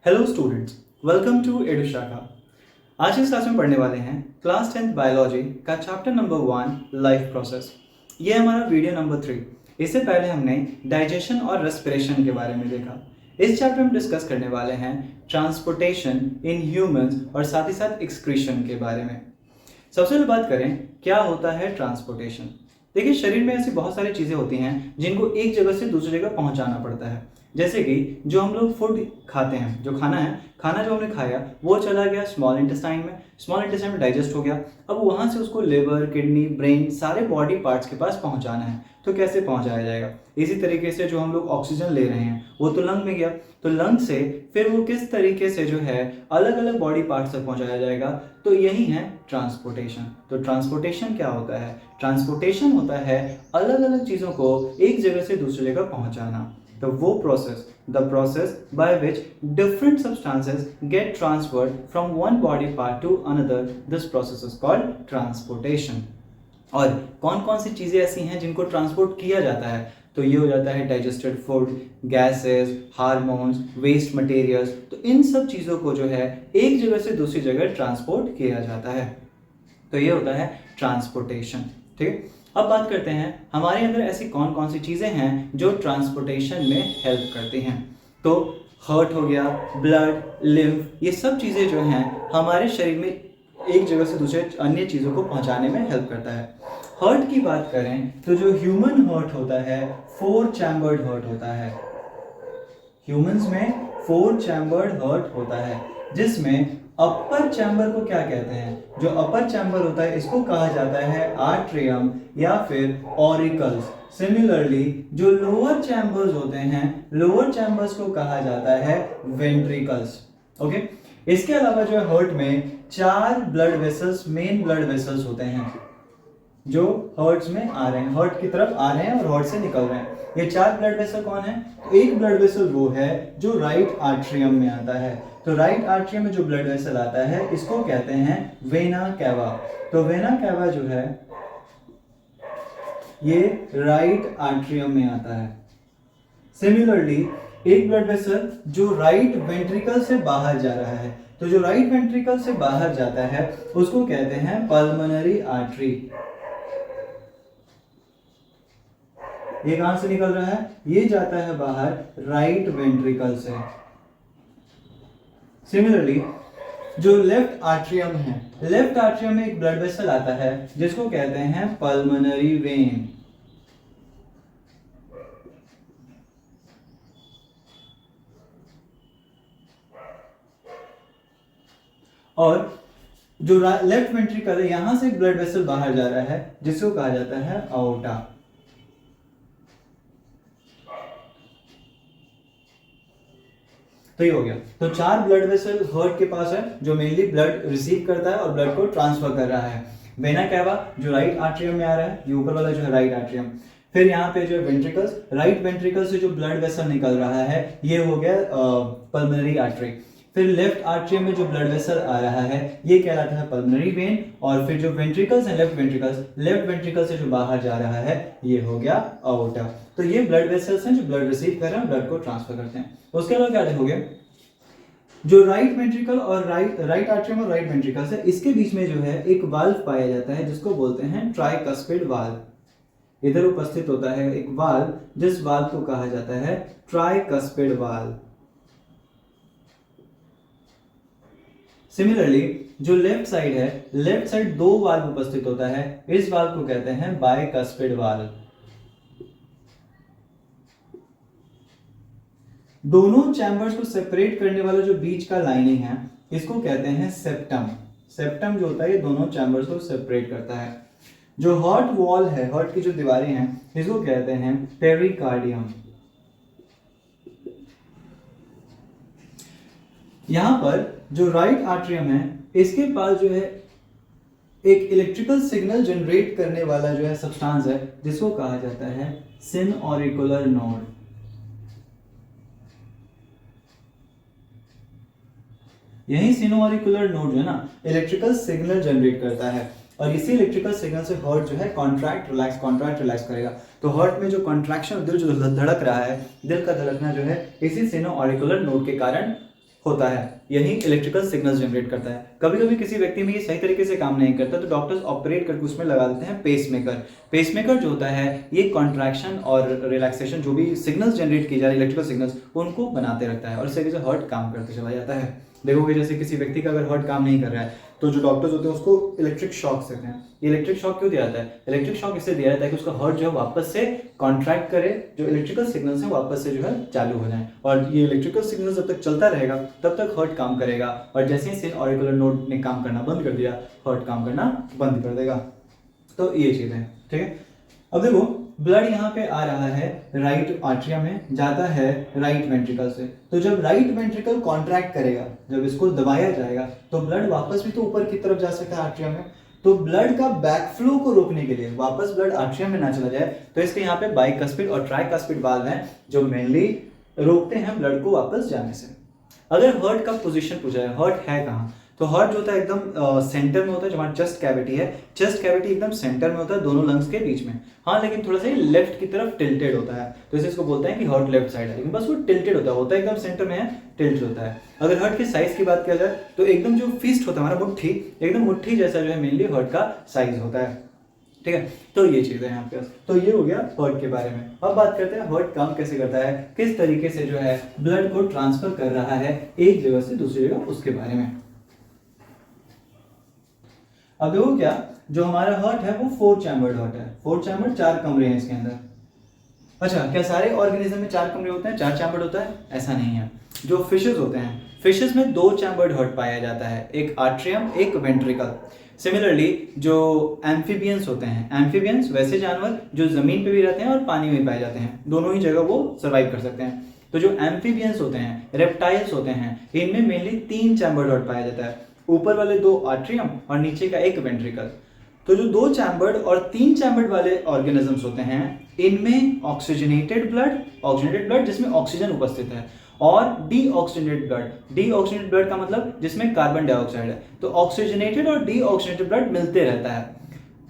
Hello students, welcome to Edushakha. आज इस class में पढ़ने वाले हैं क्लास 10th बायोलॉजी का चैप्टर नंबर 1 लाइफ प्रोसेस। ये हमारा वीडियो नंबर 3। इससे पहले हमने डाइजेशन और रेस्पिरेशन के बारे में देखा। इस चैप्टर में डिस्कस करने वाले हैं ट्रांसपोर्टेशन इन ह्यूमंस और साथ ही साथ एक्सक्रीशन के बारे में। सबसे पहले बात करें क्या होता है ट्रांसपोर्टेशन। देखिए, शरीर में ऐसी बहुत सारी चीज़ें होती हैं जिनको एक जगह से दूसरी जगह पहुंचाना पड़ता है। जैसे कि जो हम लोग फूड खाते हैं, जो खाना जो हमने खाया वो चला गया स्मॉल इंटेस्टाइन में डाइजेस्ट हो गया। अब वहाँ से उसको लिवर, किडनी, ब्रेन, सारे बॉडी पार्ट्स के पास पहुँचाना है। तो कैसे पहुँचाया जाएगा? इसी तरीके से जो हम लोग ऑक्सीजन ले रहे हैं वो तो लंग में गया, तो लंग से फिर वो किस तरीके से जो है अलग अलग बॉडी पार्ट्स तक पहुँचाया जाएगा, तो यही है ट्रांसपोर्टेशन। तो ट्रांसपोर्टेशन क्या होता है? ट्रांसपोर्टेशन होता है अलग अलग चीज़ों को एक जगह से दूसरी जगह पहुँचाना। तो वो process, the process by which different substances get transferred from one body part to another, this process is called transportation। और कौन कौन सी चीज़ें ऐसी हैं जिनको ट्रांसपोर्ट किया जाता है? तो ये हो जाता है digested food, gases, hormones, waste materials. तो इन सब चीज़ों को जो है एक जगह से दूसरी जगह ट्रांसपोर्ट किया जाता है। तो ये होता है ट्रांसपोर्टेशन। ठीक है, अब बात करते हैं हमारे अंदर ऐसी कौन कौन सी चीज़ें हैं जो ट्रांसपोर्टेशन में हेल्प करती हैं। तो हार्ट हो गया, ब्लड, लिम्फ, ये सब चीज़ें जो हैं हमारे शरीर में एक जगह से दूसरे अन्य चीज़ों को पहुंचाने में हेल्प करता है। हार्ट की बात करें तो जो ह्यूमन हार्ट होता है 4 चैम्बर्ड हार्ट होता है। ह्यूमंस में 4 चैम्बर्ड हार्ट होता है, जिसमें अपर चैम्बर को क्या कहते हैं? जो अपर चैम्बर होता है इसको कहा जाता है आर्ट्रियम या फिर ऑरिकल्स। सिमिलरली जो लोअर चैम्बर्स होते हैं, लोअर चैम्बर्स को कहा जाता है वेंट्रिकल्स। ओके, इसके अलावा जो है हार्ट में 4 blood vessels, main blood vessels होते हैं जो हार्ट्स में आ रहे हैं, हार्ट की तरफ आ रहे हैं और हार्ट से निकल रहे हैं। ये 4 ब्लड वेसल कौन है? तो एक ब्लड वेसल वो है जो राइट आर्ट्रियम में आता है। तो राइट आर्ट्रियम में जो ब्लड वेसल आता है इसको कहते हैं वेना कैवा। तो वेना कैवा जो है ये राइट आर्ट्रियम में आता है। सिमिलरली एक ब्लड वेसल जो राइट वेंट्रिकल से बाहर जा रहा है, तो जो राइट वेंट्रिकल से बाहर जाता है उसको कहते हैं पल्मोनरी आर्टरी। ये कहां से निकल रहा है? ये जाता है बाहर राइट वेंट्रिकल से। सिमिलरली जो लेफ्ट आर्ट्रियम है, लेफ्ट आर्ट्रियम में एक ब्लड वेसल आता है जिसको कहते हैं पल्मोनरी वेन। और जो लेफ्ट वेंट्रिकल है यहां से एक ब्लड वेसल बाहर जा रहा है जिसको कहा जाता है आउटा। तो ये हो गया। तो 4 ब्लड वेसल हार्ट के पास है जो मेनली ब्लड रिसीव करता है और ब्लड को ट्रांसफर कर रहा है। वेना कैवा जो राइट आर्ट्रियम में आ रहा है, ये ऊपर वाला जो है राइट आर्ट्रियम। फिर यहाँ पे जो है वेंट्रिकल्स, राइट वेंट्रिकल से जो ब्लड वेसल निकल रहा है ये हो गया पल्मोनरी आर्टरी। फिर लेफ्ट आर्ट्रियम में जो ब्लड वेसल आ रहा है ये कहलाता है पल्मोनरी वेन। और फिर जो वेंट्रिकल्स हैं, लेफ्ट वेंट्रिकल से जो बाहर जा रहा है ये हो गया आउटा। तो ये ब्लड वेसल्स हैं जो ब्लड रिसीव कर रहे हैं, ब्लड को ट्रांसफर करते हैं। उसके अलावा क्या देखोगे, जो राइट वेंट्रिकल और राइट आर्ट्रियम और राइट वेंट्रिकल है इसके बीच में जो है एक वाल्व पाया जाता है जिसको बोलते हैं ट्राइकस्पिड वाल्व। इधर उपस्थित होता है एक वाल्व जिस वाल्व को कहा जाता है ट्राइकस्पिड वाल्व। सिमिलरली जो लेफ्ट साइड है, लेफ्ट साइड 2 वाल्व उपस्थित होता है, इस वाल्व को कहते हैं बाइकस्पिड वाल्व। दोनों चैम्बर्स को सेपरेट करने वाला जो बीच का लाइनिंग है इसको कहते हैं सेप्टम। सेप्टम जो होता है ये दोनों चैम्बर्स को सेपरेट करता है। जो हार्ट वॉल है, हार्ट की जो दीवारें हैं इसको कहते हैं पेरिकार्डियम। यहां पर जो राइट आर्ट्रियम है इसके पास जो है एक इलेक्ट्रिकल सिग्नल जनरेट करने वाला जो है सब्सटेंस है जिसको कहा जाता है सिनऑरिकुलर नोड। यही सिनोऑरिकुलर नोड जो है ना इलेक्ट्रिकल सिग्नल जनरेट करता है और इसी इलेक्ट्रिकल सिग्नल से हार्ट जो है कॉन्ट्रैक्ट रिलैक्स करेगा। तो हार्ट में जो कॉन्ट्रैक्शन, दिल जो धड़क रहा है, दिल का धड़कना जो है इसी सिनोऑरिकुलर नोड के कारण होता है, यही इलेक्ट्रिकल सिग्नल जनरेट करता है। कभी कभी किसी व्यक्ति में ये सही तरीके से काम नहीं करता तो डॉक्टर्स ऑपरेट करके उसमें लगा देते हैं पेसमेकर। पेसमेकर जो होता है ये कॉन्ट्रैक्शन और रिलैक्सेशन, जो भी सिग्नल्स जनरेट की जा रही इलेक्ट्रिकल सिग्नल्स, उनको बनाते रहता है और इससे हार्ट काम करते चला जाता है। देखोगे जैसे किसी व्यक्ति का अगर हार्ट काम नहीं कर रहा है तो जो डॉक्टर्स होते हैं उसको इलेक्ट्रिक शॉक देते हैं। ये इलेक्ट्रिक शॉक क्यों दिया जाता है? इलेक्ट्रिक शॉक इससे दिया जाता है कि उसका हार्ट जो है वापस से कॉन्ट्रैक्ट करे, जो इलेक्ट्रिकल सिग्नल्स हैं वापस से जो है चालू हो जाए। और ये इलेक्ट्रिकल सिग्नल जब तक चलता रहेगा तब तक हार्ट काम करेगा, और जैसे ही सिन ऑरिकुलर नोड ने काम करना बंद कर दिया, हार्ट काम करना बंद कर देगा। तो ये चीज़ है, ठीक है। अब देखो ब्लड यहाँ पे आ रहा है राइट आर्टरियम में, जाता है राइट वेंट्रिकल से। तो जब राइट वेंट्रिकल कॉन्ट्रैक्ट करेगा, जब इसको दबाया जाएगा तो ब्लड वापस भी तो ऊपर की तरफ जा सकता है आर्टरियम में। तो ब्लड का बैकफ्लो को रोकने के लिए, वापस ब्लड आर्टरियम में ना चला जाए, तो इसके यहाँ पे बाइकस्पिड और ट्राइकस्पिड वाल्व हैं जो मेनली रोकते हैं ब्लड को वापस जाने से। अगर हार्ट का पोजीशन पूछा है, हार्ट है कहाँ, तो हार्ट जो होता है एकदम सेंटर में होता है। जो हमारा चेस्ट कैविटी है, चेस्ट कैविटी एकदम सेंटर में होता है, दोनों लंग्स के बीच में। हाँ, लेकिन थोड़ा सा लेफ्ट की तरफ टिल्टेड होता है, तो इसे इसको बोलते हैं कि हार्ट लेफ्ट साइड है, लेकिन बस वो टिल्टेड होता है एकदम सेंटर में है, टिल्ट होता है। अगर हार्ट के साइज की बात किया जाए तो एकदम जो फिस्ट होता है हमारा मुट्ठी, एकदम मुट्ठी जैसा जो है मेनली हार्ट का साइज होता है, ठीक है। तो ये चीज़ है यहाँ पे। तो ये हो गया हार्ट के बारे में। अब बात करते हैं हार्ट काम कैसे करता है, किस तरीके से जो है ब्लड को ट्रांसफर कर रहा है एक जगह से दूसरी जगह, उसके बारे में। अब देखो क्या, जो हमारा हार्ट है वो 4 चैम्बर्ड हार्ट है। 4 चैम्बर्ड, 4 कमरे हैं इसके अंदर। अच्छा, क्या सारे ऑर्गेनिज्म में 4 कमरे होते हैं, 4 चैम्बर्ड होता है? ऐसा नहीं है। जो फिशेस होते हैं, फिशेस में 2 चैम्बर्ड हार्ट पाया जाता है, एक आर्ट्रियम, एक वेंट्रिकल। सिमिलरली जो एम्फीबियंस होते हैं, एम्फीबियंस वैसे जानवर जो जमीन पे भी रहते हैं और पानी में पाए जाते हैं, दोनों ही जगह वो सर्वाइव कर सकते हैं। तो जो एम्फीबियंस होते हैं, रेप्टाइल्स होते हैं, इनमें मेनली 3 चैम्बर्ड हार्ट पाया जाता है, ऊपर वाले 2 आर्ट्रियम और नीचे का एक वेंट्रिकल। तो जो 2 चैम्बर्ड और 3 चैम्बर्ड वाले ऑर्गेनिजम्स होते हैं, इनमें ऑक्सीजनेटेड ब्लड जिसमें ऑक्सीजन उपस्थित है, और डीऑक्सीजनेटेड ब्लड का मतलब जिसमें कार्बन डाइऑक्साइड है। तो ऑक्सीजनेटेड और डीऑक्सीजनेटेड ब्लड मिलते रहता है।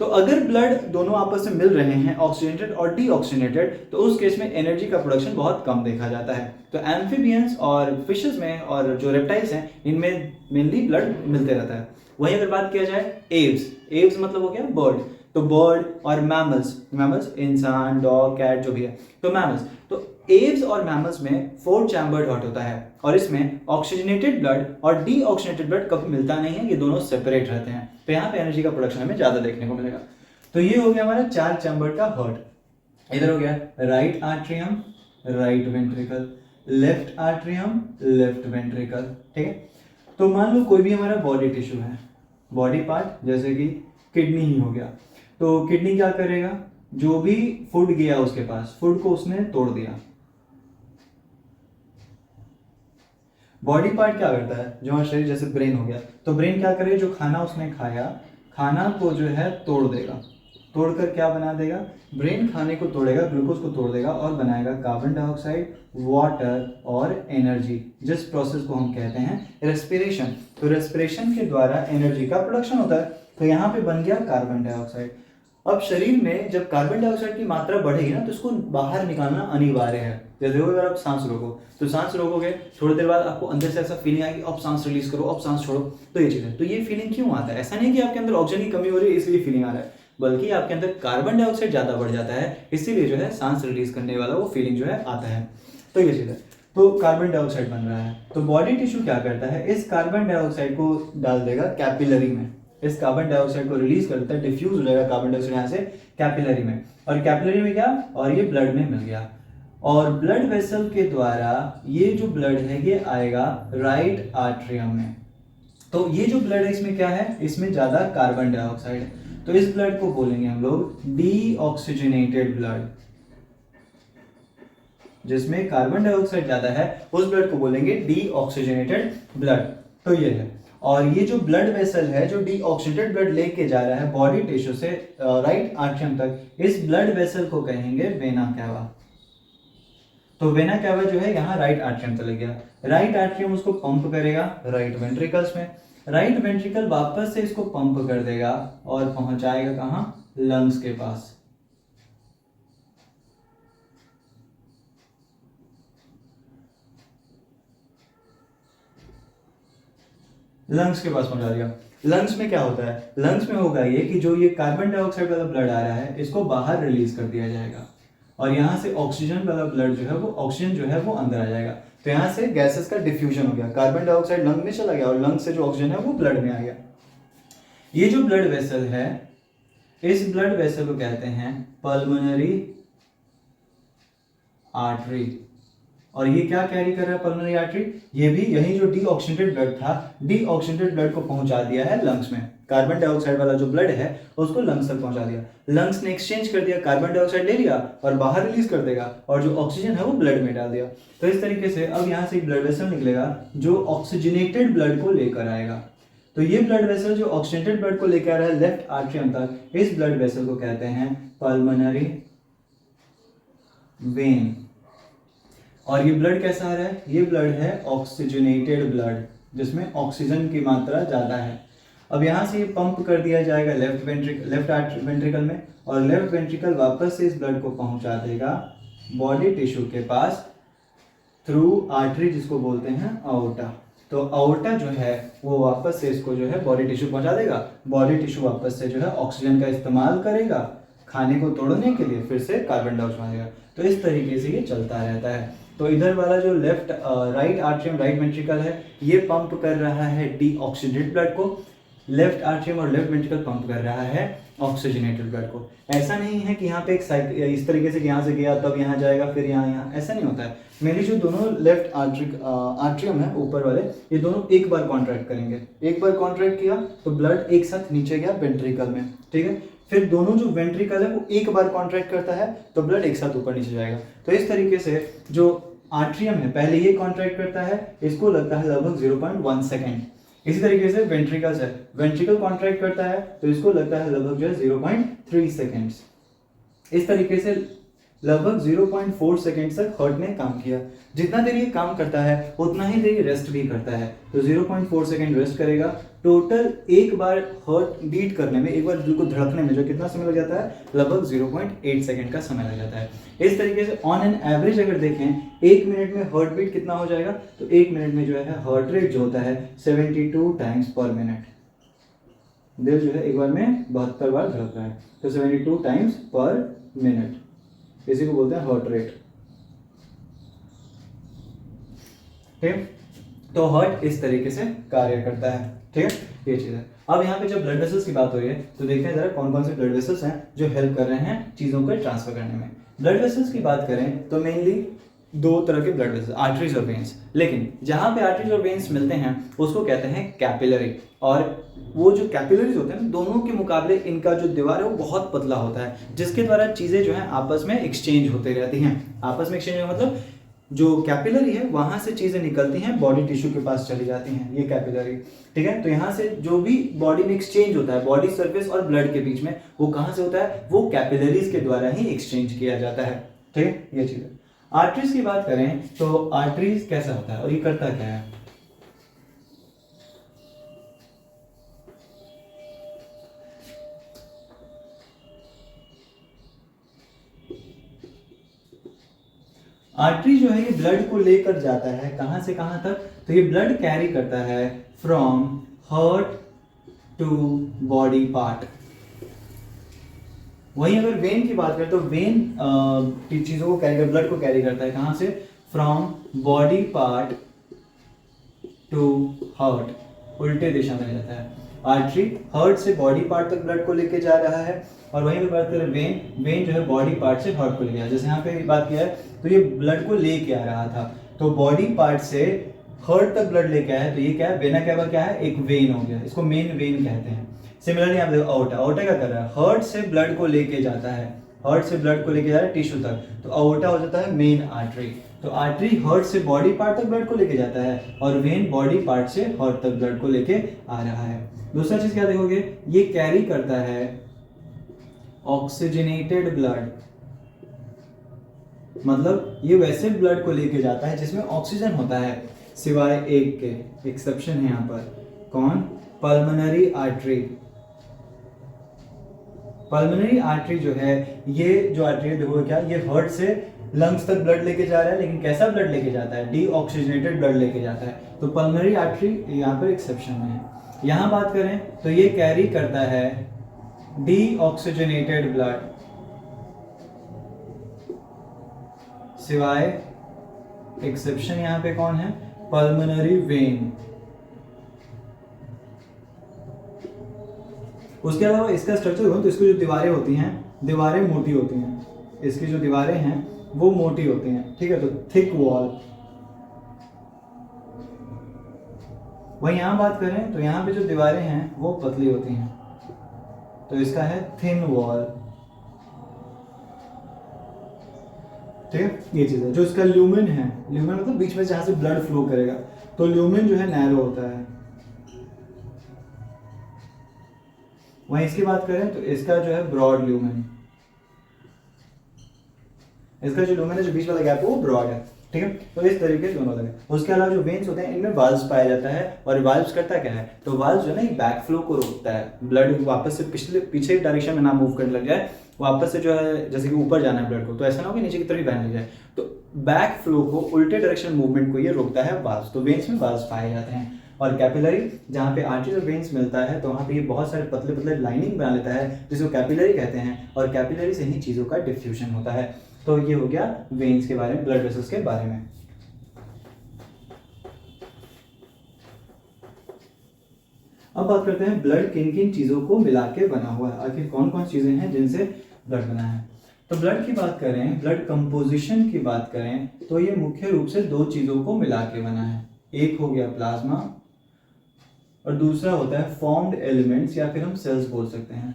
तो अगर ब्लड दोनों आपस में मिल रहे हैं, ऑक्सीजनेटेड और डीऑक्सीजनेटेड, तो उस केस में एनर्जी का प्रोडक्शन बहुत कम देखा जाता है। तो एम्फीबियंस और फिशेस में और जो रेप्टाइल्स हैं, इनमें मेनली ब्लड मिलते रहता है। वहीं अगर बात किया जाए एव्स मतलब हो गया बर्ड, तो बर्ड और मैमल्स इंसान, डॉग, कैट जो भी है, तो मैमल्स, तो एव्स और मैमल्स में 4 चैम्बर्ड हार्ट होता है, और इसमें ऑक्सीजनेटेड ब्लड और डीऑक्सीजनेटेड ब्लड कभी मिलता नहीं है, ये दोनों सेपरेट रहते हैं। तो यहाँ पे एनर्जी का प्रोडक्शन हमें ज्यादा देखने को मिलेगा। तो ये हो गया हमारा 4 चैम्बर्ड का हार्ट। इधर हो गया right atrium, right ventricle, left atrium, left ventricle, ठीक है। तो मान लो कोई भी हमारा बॉडी टिश्यू है, बॉडी पार्ट, जैसे कि किडनी ही हो गया, तो किडनी क्या करेगा, जो भी फूड गया उसके पास, फूड को उसने तोड़ दिया। बॉडी पार्ट क्या करता है, जो हमारा शरीर, जैसे ब्रेन हो गया, तो ब्रेन क्या करे, जो खाना उसने खाया, खाना को जो है तोड़ देगा, तोड़कर क्या बना देगा, ब्रेन खाने को तोड़ेगा, ग्लूकोज को तोड़ देगा और बनाएगा कार्बन डाइऑक्साइड, वाटर और एनर्जी, जिस प्रोसेस को हम कहते हैं रेस्पिरेशन। तो रेस्पिरेशन के द्वारा एनर्जी का प्रोडक्शन होता है। तो यहाँ पे बन गया कार्बन डाइऑक्साइड। अब शरीर में जब कार्बन डाइऑक्साइड की मात्रा बढ़ेगी ना, तो इसको बाहर निकालना अनिवार्य है। जैसे अगर आप सांस रोको, तो सांस रोकोगे, थोड़ी देर बाद आपको अंदर से ऐसा फीलिंग आएगी, अब सांस रिलीज करो, अब सांस छोड़ो। तो ये चीज़ है। तो ये फीलिंग क्यों आता है? ऐसा नहीं कि आपके अंदर ऑक्सीजन की कमी हो रही है इसलिए फीलिंग आ रहा है, बल्कि आपके अंदर कार्बन डाइऑक्साइड ज़्यादा बढ़ जाता है, इसीलिए जो है सांस रिलीज करने वाला वो फीलिंग जो है आता है। तो ये चीज़ है। तो कार्बन डाइऑक्साइड बन रहा है, तो बॉडी टिश्यू क्या करता है, इस कार्बन डाइऑक्साइड को डाल देगा कैपिलरी में, इस कार्बन डाइऑक्साइड को रिलीज करता है, डिफ्यूज हो जाएगा कार्बन डाइऑक्साइड यहाँ से कैपिलरी में, और कैपिलरी में क्या, और ये ब्लड में मिल गया, और ब्लड वेसल के द्वारा ये जो ब्लड है ये आएगा राइट आर्ट्रियम में। तो ये जो ब्लड है इसमें क्या है, इसमें ज्यादा कार्बन डाइऑक्साइड है, तो इस ब्लड को बोलेंगे हम लोग डीऑक्सीजनेटेड ब्लड। जिसमें कार्बन डाइऑक्साइड ज्यादा है उस ब्लड को बोलेंगे डीऑक्सीजनेटेड ब्लड। तो ये है, और ये जो ब्लड वेसल है जो डीऑक्सीजनेटेड ब्लड लेके जा रहा है बॉडी टिश्यू से राइट आर्ट्रियम तक, इस ब्लड वेसल को कहेंगे वेना कैवा। तो वेना कैवा जो है यहाँ राइट आर्ट्रियम चले गया, राइट आर्ट्रियम उसको पंप करेगा राइट वेंट्रिकल्स में, राइट वेंट्रिकल वापस से इसको पंप कर देगा और पहुंचाएगा कहाँ, लंग्स के पास। लंग्स के पास पहुंचा दिया। लंग्स में क्या होता है, लंग्स में होगा ये कि जो ये कार्बन डाइऑक्साइड वाला ब्लड आ रहा है इसको बाहर रिलीज कर दिया जाएगा और यहाँ से ऑक्सीजन वाला ब्लड जो है वो ऑक्सीजन जो है वो अंदर आ जाएगा। तो यहाँ से गैसेस का डिफ्यूजन हो गया, कार्बन डाइऑक्साइड लंग में चला गया और लंग से जो ऑक्सीजन है वो ब्लड में आ गया। ये जो ब्लड वेसल है, इस ब्लड वेसल को कहते हैं पल्मोनरी आर्टरी। और ये क्या कैरी कर रहा है पल्मोनरी आर्टरी, ये भी यही जो डीऑक्सीनेटेड ब्लड था, डीऑक्सीनेटेड ब्लड को पहुंचा दिया है लंग्स में। कार्बन डाइऑक्साइड वाला जो ब्लड है उसको लंग्स तक पहुंचा दिया, लंग्स ने एक्सचेंज कर दिया, कार्बन डाइऑक्साइड ले लिया और बाहर रिलीज कर देगा और जो ऑक्सीजन है वो ब्लड में डाल दिया। तो इस तरीके से अब यहाँ से एक ब्लड वेसल निकलेगा जो ऑक्सीजनेटेड ब्लड को लेकर आएगा। तो ये ब्लड वेसल जो ऑक्सीजनेटेड ब्लड को लेकर आ रहा है लेफ्ट आर्टरियम तक, इस ब्लड वेसल को कहते हैं पल्मोनरी वेन। और ये ब्लड कैसा आ रहा है, ये ब्लड है ऑक्सीजनेटेड ब्लड जिसमें ऑक्सीजन की मात्रा ज़्यादा है। अब यहाँ से ये पंप कर दिया जाएगा लेफ्ट वेंट्रिकल में और लेफ्ट वेंट्रिकल वापस से इस ब्लड को पहुंचा देगा बॉडी टिश्यू के पास थ्रू आर्टरी जिसको बोलते हैं आउटा। तो आउटा जो है वो वापस से इसको जो है बॉडी टिश्यू पहुंचा देगा, बॉडी टिश्यू वापस से जो है ऑक्सीजन का इस्तेमाल करेगा खाने को तोड़ने के लिए, फिर से कार्बन डाइऑक्साइड देगा। तो इस तरीके से ये चलता रहता है। तो इधर वाला जो left right atrium right ventricle है ये पंप कर रहा है डीऑक्सीनेटेड ब्लड को, लेफ्ट आर्टरियम और लेफ्ट वेंट्रिकल पंप कर रहा है ऑक्सीजनेटेड ब्लड को। ऐसा नहीं है कि यहाँ पे एक इस तरीके से यहाँ से गया तब यहाँ जाएगा फिर यहाँ, ऐसा नहीं होता है। मेरी जो दोनों लेफ्ट आर्टरियम है ऊपर वाले, ये दोनों एक बार कॉन्ट्रैक्ट करेंगे। एक बार कॉन्ट्रैक्ट किया तो ब्लड एक साथ नीचे गया वेंट्रिकल में, ठीक है। फिर दोनों जो वेंट्रिकल है वो एक बार कॉन्ट्रैक्ट करता है तो ब्लड एक साथ ऊपर नीचे जाएगा। तो इस तरीके से जो आर्टरियम है पहले ये कॉन्ट्रैक्ट करता है, इसको लगता है लगभग 0.1 सेकेंड। इसी तरीके से वेंट्रिकल्स है, वेंट्रिकल कॉन्ट्रैक्ट करता है तो इसको लगता है लगभग जो है 0.3 सेकेंड्स। इस तरीके से लगभग 0.4 सेकेंड तक हार्ट ने काम किया। जितना देर ये काम करता है उतना ही देर रेस्ट भी करता है। तो 0.4 सेकेंड रेस्ट करेगा। टोटल एक बार हार्ट बीट करने में, एक बार दिल को धड़कने में जो कितना समय लग जाता है, लगभग 0.8 सेकेंड का समय लग जाता है। इस तरीके से ऑन एन एवरेज अगर देखें 1 मिनट में हार्ट बीट कितना हो जाएगा, तो 1 मिनट में जो है हार्ट रेट जो होता है 72 टाइम्स पर मिनट। दिल जो है एक बार में 72 बार धड़क रहा है, तो 72 टाइम्स पर मिनट, इसी को बोलते हैं हार्ट रेट। ठीक, तो हार्ट इस तरीके से कार्य करता है। ठीक है, ये चीज है। अब यहाँ पे जब ब्लड वेसल्स की बात हो रही है तो देखते हैं जरा कौन कौन से ब्लड वेसल्स हैं जो हेल्प कर रहे हैं चीजों को ट्रांसफर करने में। ब्लड वेसल्स की बात करें तो मेनली 2 तरह के ब्लड वेसल्स, आर्टरीज और वेन्स। लेकिन जहाँ पे आर्टरीज और वेन्स मिलते हैं उसको कहते हैं कैपिलरी। और वो जो कैपिलरीज होते हैं दोनों के मुकाबले इनका जो दीवार है वो बहुत पतला होता है, जिसके द्वारा चीजें जो है आपस में एक्सचेंज होते रहती हैं। आपस में एक्सचेंज मतलब जो कैपिलरी है वहां से चीजें निकलती हैं बॉडी टिश्यू के पास चली जाती हैं, ये कैपिलरी। ठीक है, तो यहाँ से जो भी बॉडी में एक्सचेंज होता है बॉडी सरफेस और ब्लड के बीच में, वो कहाँ से होता है, वो कैपिलरीज के द्वारा ही एक्सचेंज किया जाता है। ठीक है, ये चीज है। आर्टरीज की बात करें तो आर्टरीज कैसा होता है और ये करता क्या है। आर्टरी जो है ये ब्लड को लेकर जाता है कहां से कहां तक, तो ये ब्लड कैरी करता है from heart to body part. वहीं अगर वेन की बात करें तो वेन चीजों को कैरी कर, ब्लड को कैरी करता है कहां से, from body part two heart, उल्टे दिशा में जाता है। आर्टरी हार्ट से बॉडी पार्ट तक ब्लड को लेके जा रहा है, और वहीं पे बात करें वेन, वेन जो है बॉडी पार्ट से हार्ट को लेके जैसे यहाँ पे बात किया है तो ये ब्लड को लेके आ रहा था, तो बॉडी पार्ट से हार्ट तक ब्लड लेके आया, तो ये क्या है, वेना कैवा क्या है, एक वेन हो गया, इसको मेन वेन कहते हैं। सिमिलरली आप देखो आउटा, आउटा क्या कर रहा है, हार्ट से ब्लड को लेके जाता है, हार्ट से ब्लड को लेके जा रहा है टिश्यू तक, तो आउटा हो जाता है मेन आर्टरी। तो आर्टरी हार्ट से बॉडी पार्ट तक ब्लड को लेके जाता है और वेन बॉडी पार्ट से हार्ट तक ब्लड को लेके आ रहा है। दूसरा चीज क्या देखोगे, ये कैरी करता है ऑक्सीजनेटेड ब्लड, मतलब ये वैसे ब्लड को लेके जाता है जिसमें ऑक्सीजन होता है, सिवाय एक के, एक्सेप्शन है यहाँ पर, कौन, पल्मोनरी आर्टरी। पल्मोनरी आर्टरी जो है, ये जो आर्टरी है देखो क्या, ये हार्ट से लंग्स तक ब्लड लेके जा रहा है, लेकिन कैसा ब्लड लेके जाता है? डीऑक्सीजनेटेड ब्लड लेके जाता है। तो पल्मोनरी आर्टरी यहाँ पर एक्सेप्शन में है। यहाँ बात करें तो ये कैरी करता है डीऑक्सीजनेटेड ब्लड, सिवाय एक्सेप्शन यहाँ पे कौन है? Pulmonary vein. उसके अलावा इसका स्ट्रक्चर हो तो इसकी जो दीवारें होती हैं, दीवारें मोटी होती हैं, इसकी जो दीवारें हैं वो मोटी होती हैं, ठीक है, तो थिक वॉल। वहीं यहां बात करें तो यहाँ पे जो दीवारें हैं वो पतली होती हैं, तो इसका है थिन वॉल, ठीक है। ये चीज है। जो इसका ल्यूमेन है, ल्यूमेन मतलब बीच में जहां से ब्लड फ्लो करेगा, तो ल्यूमेन जो है नैरो होता है। वहीं इसकी बात करें तो इसका जो है ब्रॉड ल्यूमेन, इसका जो ल्यूमेन है जो बीच वाला गैप है वो ब्रॉड है, ठीक है। तो इस तरीके से दोनों लगे। उसके अलावा जो वेन्स होते हैं इनमें वाल्व्स पाया जाता है, और वाल्व्स करता क्या है? तो वाल्व जो है ना बैक फ्लो को रोकता है, ब्लड वापस से पीछे डायरेक्शन में ना मूव करने लग जाए, वापस से जो है जैसे कि ऊपर जाना है ब्लड को, तो ऐसा ना हो कि नीचे की तरफ बहने लग जाए, तो बैक फ्लो को, उल्टे डायरेक्शन मूवमेंट को ये रोकता है वाल्व्स। तो वेन्स में वाल्व्स पाए जाते हैं। और कैपिलरी, जहाँ पे आर्टरीज और वेन्स मिलता है तो वहाँ पे ये बहुत सारे पतले पतले लाइनिंग बना लेता है, जिसको कैपिलरी कहते हैं, और कैपिलरी से ही चीज़ों का डिफ्यूजन होता है। तो ये हो गया वेन्स के बारे में, ब्लड वेसल्स के बारे में। अब बात करते हैं ब्लड किन किन चीज़ों को मिला के बना हुआ है, आखिर कौन कौन चीज़ें हैं जिनसे ब्लड बना है। तो ब्लड की बात करें, ब्लड कंपोजिशन की बात करें, तो ये मुख्य रूप से दो चीज़ों को मिला के बना है। एक हो गया प्लाज्मा, और दूसरा होता है फॉर्म्ड एलिमेंट्स, या फिर हम सेल्स बोल सकते हैं।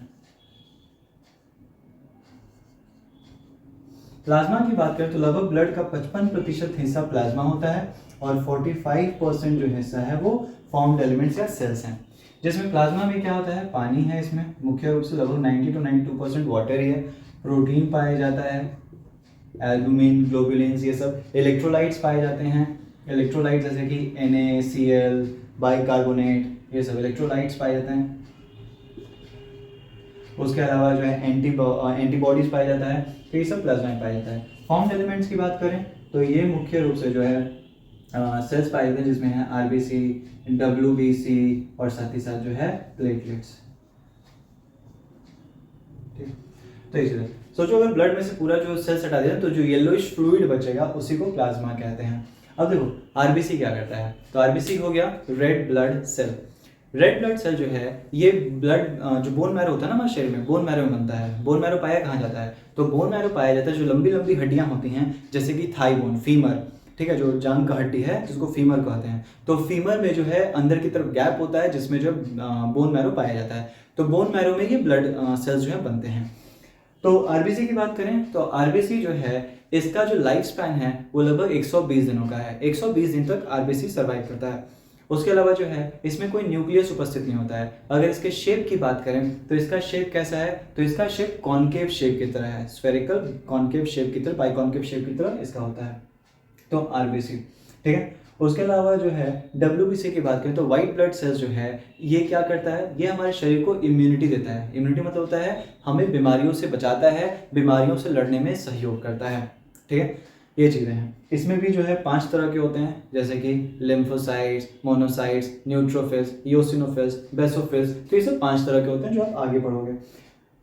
प्लाज्मा की बात करें तो लगभग ब्लड का 55% हिस्सा प्लाज्मा होता है, और 45% जो हिस्सा है वो फॉर्म्ड एलिमेंट्स या सेल्स हैं। जिसमें प्लाज्मा में क्या होता है? पानी है इसमें, मुख्य रूप से लगभग 90 to 92% वाटर ही है। प्रोटीन पाया जाता है, एल्बुमिन, ग्लोबुलिन्स, ये सब। इलेक्ट्रोलाइट्स पाए जाते हैं, इलेक्ट्रोलाइट्स जैसे कि NaCl, बाइकार्बोनेट, ये सब इलेक्ट्रोलाइट्स पाए जाते हैं। उसके अलावा जो है एंटीबॉडीज पाया जाता है, तो ये सब प्लाज्मा में पाया जाता है। फॉर्म्ड एलिमेंट्स की बात करें तो ये मुख्य रूप से जो है सेल्स पाए जाते हैं, जिसमें है RBC, WBC, और साथ ही साथ जो है प्लेटलेट्स, ठीक। तो इसीलिए सोचो अगर ब्लड में से पूरा जो सेल्स हटा दिया तो जो येलोइश फ्लूइड बचेगा उसी को प्लाज्मा कहते हैं। अब देखो RBC क्या करता है, तो RBC हो गया red blood cell. Red blood cell जो है ये ब्लड जो बोन मैरो होता है ना हमारे शरीर में, बोन मैरो बनता है। बोन मैरो पाया कहाँ जाता है? तो बोन मैरो पाया जाता है जो लंबी लंबी हड्डियां होती हैं, जैसे कि थाई बोन, फीमर, ठीक है, जो जांग का हड्डी है जिसको फीमर कहते हैं। तो फीमर में जो है अंदर की तरफ गैप होता है जिसमें जो बोन मैरो पाया जाता है। तो बोन मैरो में ये ब्लड सेल्स जो है बनते हैं। तो आरबीसी की बात करें तो आरबीसी जो है इसका जो लाइफ स्पैन है वो लगभग 120 दिनों का है। 120 दिन तक आरबीसी सर्वाइव करता है। उसके अलावा जो है इसमें कोई न्यूक्लियस उपस्थित नहीं होता है। अगर इसके शेप की बात करें तो इसका शेप कैसा है, तो इसका शेप कॉनकेव शेप की तरह है, स्फेरिकल कॉनकेव शेप की तरह, बाइकॉनकेव शेप की तरह इसका होता है। तो आरबीसी, ठीक है। उसके अलावा जो है डब्ल्यूबीसी की बात करें तो व्हाइट ब्लड सेल्स जो है ये क्या करता है, ये हमारे शरीर को इम्यूनिटी देता है। इम्यूनिटी मतलब होता है हमें बीमारियों से बचाता है, बीमारियों से लड़ने में सहयोग करता है, ठीक है। ये चीज़ें हैं। इसमें भी जो है 5 तरह के होते हैं, जैसे कि lymphocytes, monocytes, neutrophils, eosinophils, basophils. तो ये सब 5 तरह के होते हैं जो आप आगे पढ़ोगे।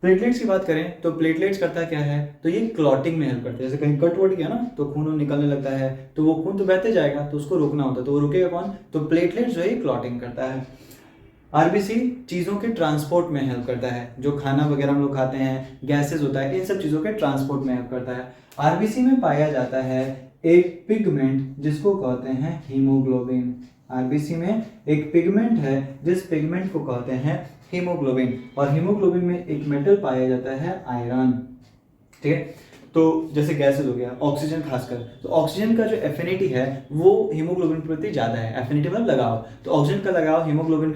प्लेटलेट्स की बात करें तो प्लेटलेट्स करता क्या है, तो ये क्लॉटिंग में हेल्प करता है। जैसे कहीं कट वट गया ना तो खून निकलने लगता है, तो वो खून तो बहते जाएगा, तो उसको रोकना होता है, तो वो रुकेगा कौन, तो प्लेटलेट्स जो है क्लॉटिंग करता है। आरबीसी चीज़ों के ट्रांसपोर्ट में हेल्प करता है, जो खाना वगैरह हम लोग खाते हैं, गैसेज होता है, इन सब चीज़ों के ट्रांसपोर्ट में हेल्प करता है। आरबीसी में पाया जाता है एक पिगमेंट जिसको कहते हैं हीमोग्लोबिन। आरबीसी में एक पिगमेंट है जिस पिगमेंट को कहते हैं हीमोग्लोबिन, और हीमोग्लोबिन में एक मेटल पाया जाता है आयरन, ठीक है। तो जैसे गैसेज हो गया, ऑक्सीजन खासकर, तो ऑक्सीजन का जो एफिनिटी है वो हीमोग्लोबिन के प्रति ज़्यादा है। एफिनिटी मतलब लगाव, तो ऑक्सीजन का लगाव हीमोग्लोबिन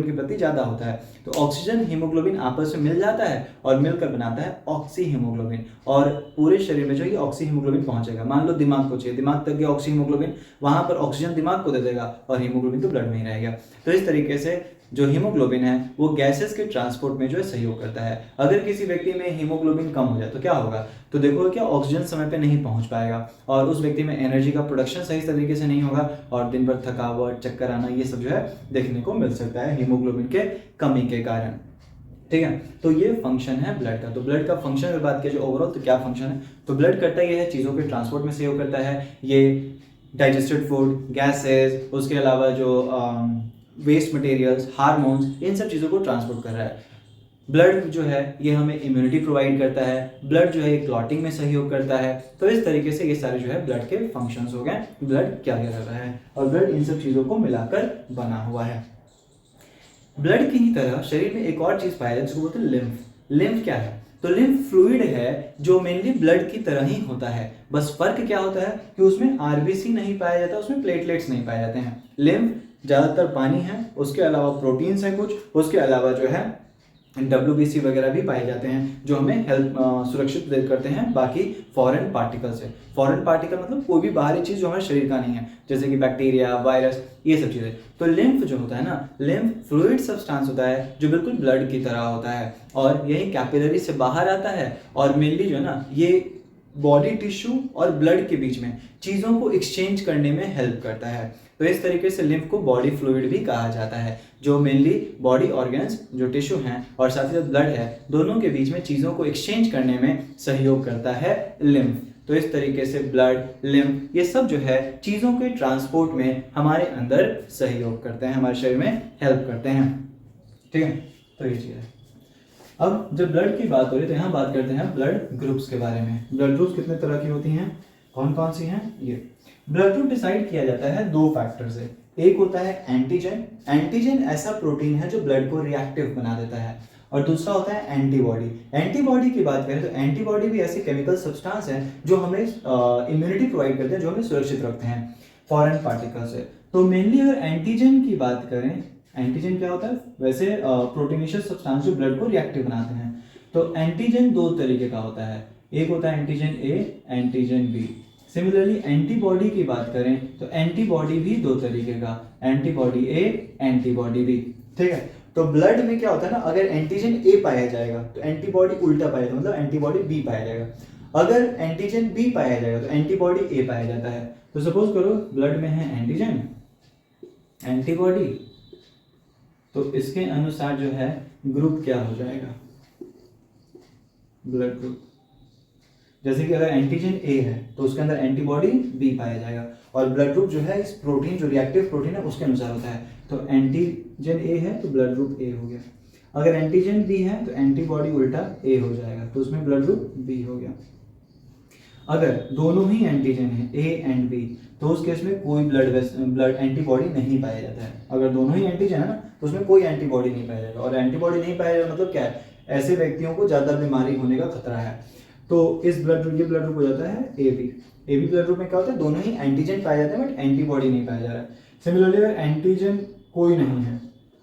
के प्रति ज़्यादा होता है। तो ऑक्सीजन हीमोग्लोबिन आपस में मिल जाता है और मिलकर बनाता है ऑक्सी हीमोग्लोबिन, और पूरे शरीर में जो ये ऑक्सी हीमोग्लोबिन पहुंचेगा। मान लो दिमाग को चाहिए, दिमाग तक गया ऑक्सी हीमोग्लोबिन, वहाँ पर ऑक्सीजन दिमाग को दे देगा और हीमोग्लोबिन तो ब्लड में ही रहेगा। तो इस तरीके से जो हीमोग्लोबिन है वो गैसेस के ट्रांसपोर्ट में जो है सहयोग करता है। अगर किसी व्यक्ति में हीमोग्लोबिन कम हो जाए तो क्या होगा, तो देखो क्या ऑक्सीजन समय पे नहीं पहुंच पाएगा और उस व्यक्ति में एनर्जी का प्रोडक्शन सही तरीके से नहीं होगा और दिन भर थकावट, चक्कर आना, ये सब जो है देखने को मिल सकता है हीमोग्लोबिन के कमी के कारण। ठीक है, तो ये फंक्शन है ब्लड का। तो ब्लड का फंक्शन अगर बात किया जाए ओवरऑल तो क्या फंक्शन है, तो ब्लड करता ये है चीज़ों के ट्रांसपोर्ट में सहयोग करता है, ये डाइजेस्टेड फूड, गैसेज, उसके अलावा जो वेस्ट मटेरियल्स, हार्मोन्स, इन सब चीज़ों को ट्रांसपोर्ट कर रहा है। ब्लड जो है ये हमें इम्यूनिटी प्रोवाइड करता है, ब्लड जो है क्लॉटिंग में सहयोग करता है। तो इस तरीके से ये सारे जो है ब्लड के फंक्शंस हो गए, ब्लड क्या क्या कर रहा है, और ब्लड इन सब चीज़ों को मिलाकर बना हुआ है। ब्लड की ही तरह शरीर में एक और चीज पाया जाता है जिसको बोलते हैं लिम्फ। लिम्फ क्या है, तो लिम्फ फ्लूइड है जो मेनली ब्लड की तरह ही होता है, बस फर्क क्या होता है कि उसमें आरबीसी नहीं पाया जाता, उसमें प्लेटलेट्स नहीं पाए जाते हैं। लिम्फ ज्यादातर पानी है, उसके अलावा प्रोटीन्स है कुछ, उसके अलावा जो है WBC वगैरह भी पाए जाते हैं जो हमें हेल्प सुरक्षित करते हैं बाकी फॉरेन पार्टिकल से। फॉरेन पार्टिकल मतलब कोई भी बाहरी चीज़ जो हमारे शरीर का नहीं है, जैसे कि बैक्टीरिया, वायरस, ये सब चीज़ें। तो लिम्फ जो होता है ना, लिम्फ फ्लूइड सब्सटेंस होता है जो बिल्कुल ब्लड की तरह होता है और यही कैपिलरी से बाहर आता है और मेनली जो है ना ये बॉडी टिश्यू और ब्लड के बीच में चीज़ों को एक्सचेंज करने में हेल्प करता है। तो इस तरीके से लिम्फ को बॉडी फ्लूइड भी कहा जाता है, जो मेनली बॉडी ऑर्गन्स जो टिश्यू हैं और साथ ही साथ ब्लड है, दोनों के बीच में चीज़ों को एक्सचेंज करने में सहयोग करता है लिम्फ। तो इस तरीके से ब्लड, लिम्फ, ये सब जो है चीज़ों के ट्रांसपोर्ट में हमारे अंदर सहयोग करते हैं, हमारे शरीर में हेल्प करते हैं। ठीक है, तो ये चीज़ है। अब जब ब्लड की बात हो रही है तो यहाँ बात करते हैं ब्लड ग्रुप्स के बारे में। ब्लड ग्रुप्स कितने तरह की होती हैं, कौन कौन सी हैं? ये ब्लड ग्रुप डिसाइड किया जाता है दो फैक्टर से। एक होता है एंटीजन। एंटीजन ऐसा प्रोटीन है जो ब्लड को रिएक्टिव बना देता है, और दूसरा होता है एंटीबॉडी। एंटीबॉडी की बात करें तो एंटीबॉडी भी ऐसी केमिकल सब्सटेंस है जो हमें इम्यूनिटी प्रोवाइड करते हैं, जो हमें सुरक्षित रखते हैं फॉरेन पार्टिकल से। तो मेनली अगर एंटीजन की बात करें, एंटीजन क्या होता है, वैसे प्रोटीनिशियस सब्सटेंस जो ब्लड को रिएक्टिव बनाते हैं। तो एंटीजन दो तरीके का होता है, एक होता है antigen A, antigen B. Similarly antibody की बात करें तो एंटीबॉडी भी दो तरीके का, एंटीबॉडी ए, एंटीबॉडी बी। ठीक है, तो ब्लड में क्या होता है ना, अगर एंटीजन ए पाया जाएगा तो एंटीबॉडी उल्टा पाया जाएगा, मतलब एंटीबॉडी बी पाया जाएगा। अगर एंटीजन बी पाया जाएगा तो एंटीबॉडी ए पाया जाता है। तो सपोज करो ब्लड में है एंटीजन, एंटीबॉडी, तो इसके अनुसार जो है ग्रुप क्या हो जाएगा, ब्लड ग्रुप। जैसे कि अगर एंटीजन ए है तो उसके अंदर एंटीबॉडी बी पाया जाएगा, और ब्लड ग्रुप जो है इस प्रोटीन, जो रिएक्टिव प्रोटीन है, उसके अनुसार होता है। तो एंटीजन ए है तो ब्लड ग्रुप ए हो गया, अगर एंटीजन बी है तो एंटीबॉडी उल्टा ए हो जाएगा, तो उसमें ब्लड ग्रुप बी हो गया। अगर दोनों ही एंटीजन है ए एंड बी, तो उस केस में कोई ब्लड एंटीबॉडी नहीं पाया जाता है। अगर दोनों ही एंटीजन है ना तो उसमें कोई एंटीबॉडी नहीं पाया जाएगा, और एंटीबॉडी नहीं पाया जाएगा मतलब क्या है, ऐसे व्यक्तियों को ज़्यादा बीमारी होने का खतरा है। तो इस ब्लड ग्रुप हो जाता है A B. A B blood group में क्या होता है, दोनों ही एंटीजन पाए जाते हैं बट एंटीबॉडी नहीं पाया जा रहा है। सिमिलरली अगर एंटीजन कोई नहीं है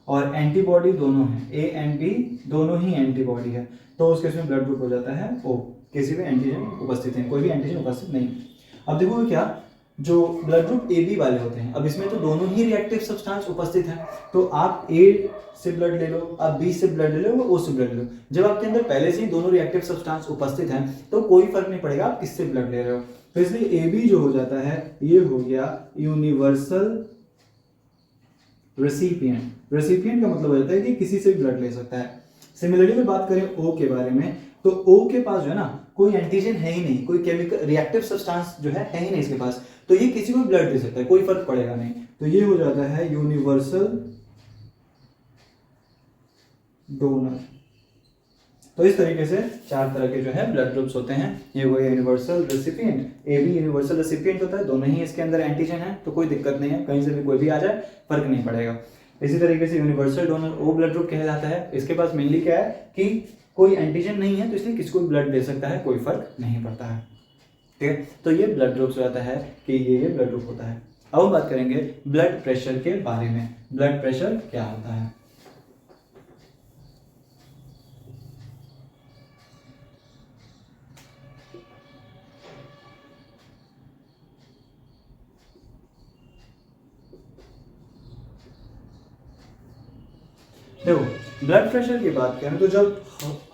और एंटीबॉडी दोनों है, ए एंड बी दोनों ही एंटीबॉडी है, तो उस केस में ब्लड ग्रुप हो जाता है ओ, किसी भी एंटीजन उपस्थित है, कोई भी एंटीजन उपस्थित नहीं। अब देखो क्या, जो ब्लड ग्रुप ए बी वाले होते हैं, अब इसमें तो दोनों ही रिएक्टिव सब्सटेंस उपस्थित है, तो आप ए से ब्लड ले लो, आप बी से ब्लड ले लो, ओ से ब्लड ले लो। जब आपके अंदर पहले से ही दोनों रिएक्टिव सब्सटेंस उपस्थित हैं तो कोई फर्क नहीं पड़ेगा आप किससे ब्लड ले रहे हो। तो इसलिए ए बी जो हो जाता है ये हो गया यूनिवर्सल रेसिपिएंट। रेसिपिएंट का मतलब हो जाता है कि किसी से भी ब्लड ले सकता है। सिमिलरली अगर बात करें ओ के बारे में, तो ओ के पास जो है ना कोई एंटीजन है ही नहीं, कोई केमिकल रिएक्टिव सब्सटेंस जो है ही नहीं इसके पास, तो ये किसी को ब्लड दे सकता है, कोई फर्क पड़ेगा नहीं। तो ये हो जाता है यूनिवर्सल डोनर। तो इस तरीके से चार तरह के जो है ब्लड ग्रुप्स होते हैं। ये वो universal recipient, A B universal recipient होता है, दोनों ही इसके अंदर एंटीजन है, तो कोई दिक्कत नहीं है, कहीं से भी कोई भी आ जाए फर्क नहीं पड़ेगा। इसी तरीके से universal donor O blood group कहा जाता है। इसके पास मेनली क्या है कि कोई एंटीजन नहीं है, तो इसलिए किसी को भी ब्लड दे सकता है, कोई फर्क नहीं पड़ता है। ठीक है, तो ये ब्लड ग्रुप्स रहता है कि ये ब्लड ग्रुप होता है। अब हम बात करेंगे ब्लड प्रेशर के बारे में। ब्लड प्रेशर क्या होता है? देखो ब्लड प्रेशर की बात करें तो जब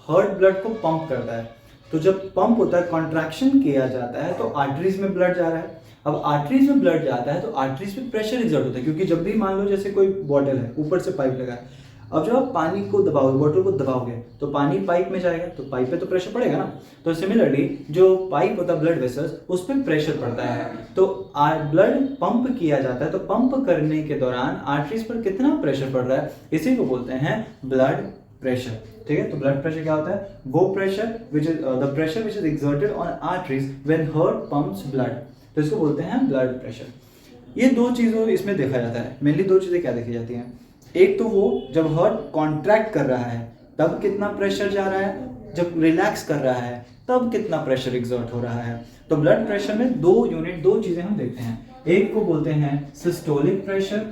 हार्ट ब्लड को पंप करता है, तो जब पंप होता है, कॉन्ट्रैक्शन किया जाता है, तो आर्टरीज में ब्लड जा रहा है। अब आर्टरीज में ब्लड जाता है तो आर्टरीज पे प्रेशर एग्जर्ट होता है, क्योंकि जब भी मान लो जैसे कोई बॉटल है, ऊपर से पाइप लगा है, अब जब आप पानी को दबाओगे, बॉटल को दबाओगे, तो पानी पाइप में जाएगा, तो पाइप पे तो प्रेशर पड़ेगा ना। तो सिमिलरली जो पाइप होता है ब्लड वेसल्स, उस पर प्रेशर पड़ता है, तो ब्लड पंप किया जाता है, तो पंप करने के दौरान आर्टरीज पर कितना प्रेशर पड़ रहा है, इसी को बोलते हैं ब्लड प्रेशर। ठीक है, तो ब्लड प्रेशर क्या होता है? वो pressure which is the pressure which is exerted on arteries when heart pumps blood, तो इसको बोलते हैं ब्लड प्रेशर। ये दो चीज़ों इसमें देखा जाता है, मेनली दो चीज़ें क्या देखी जाती हैं। एक तो वो जब हार्ट कॉन्ट्रैक्ट कर रहा है तब कितना प्रेशर जा रहा है, जब रिलैक्स कर रहा है तब कितना प्रेशर एग्जर्ट हो रहा है। तो ब्लड प्रेशर में दो चीज़ें हम देखते हैं। एक को बोलते हैं सिस्टोलिक प्रेशर।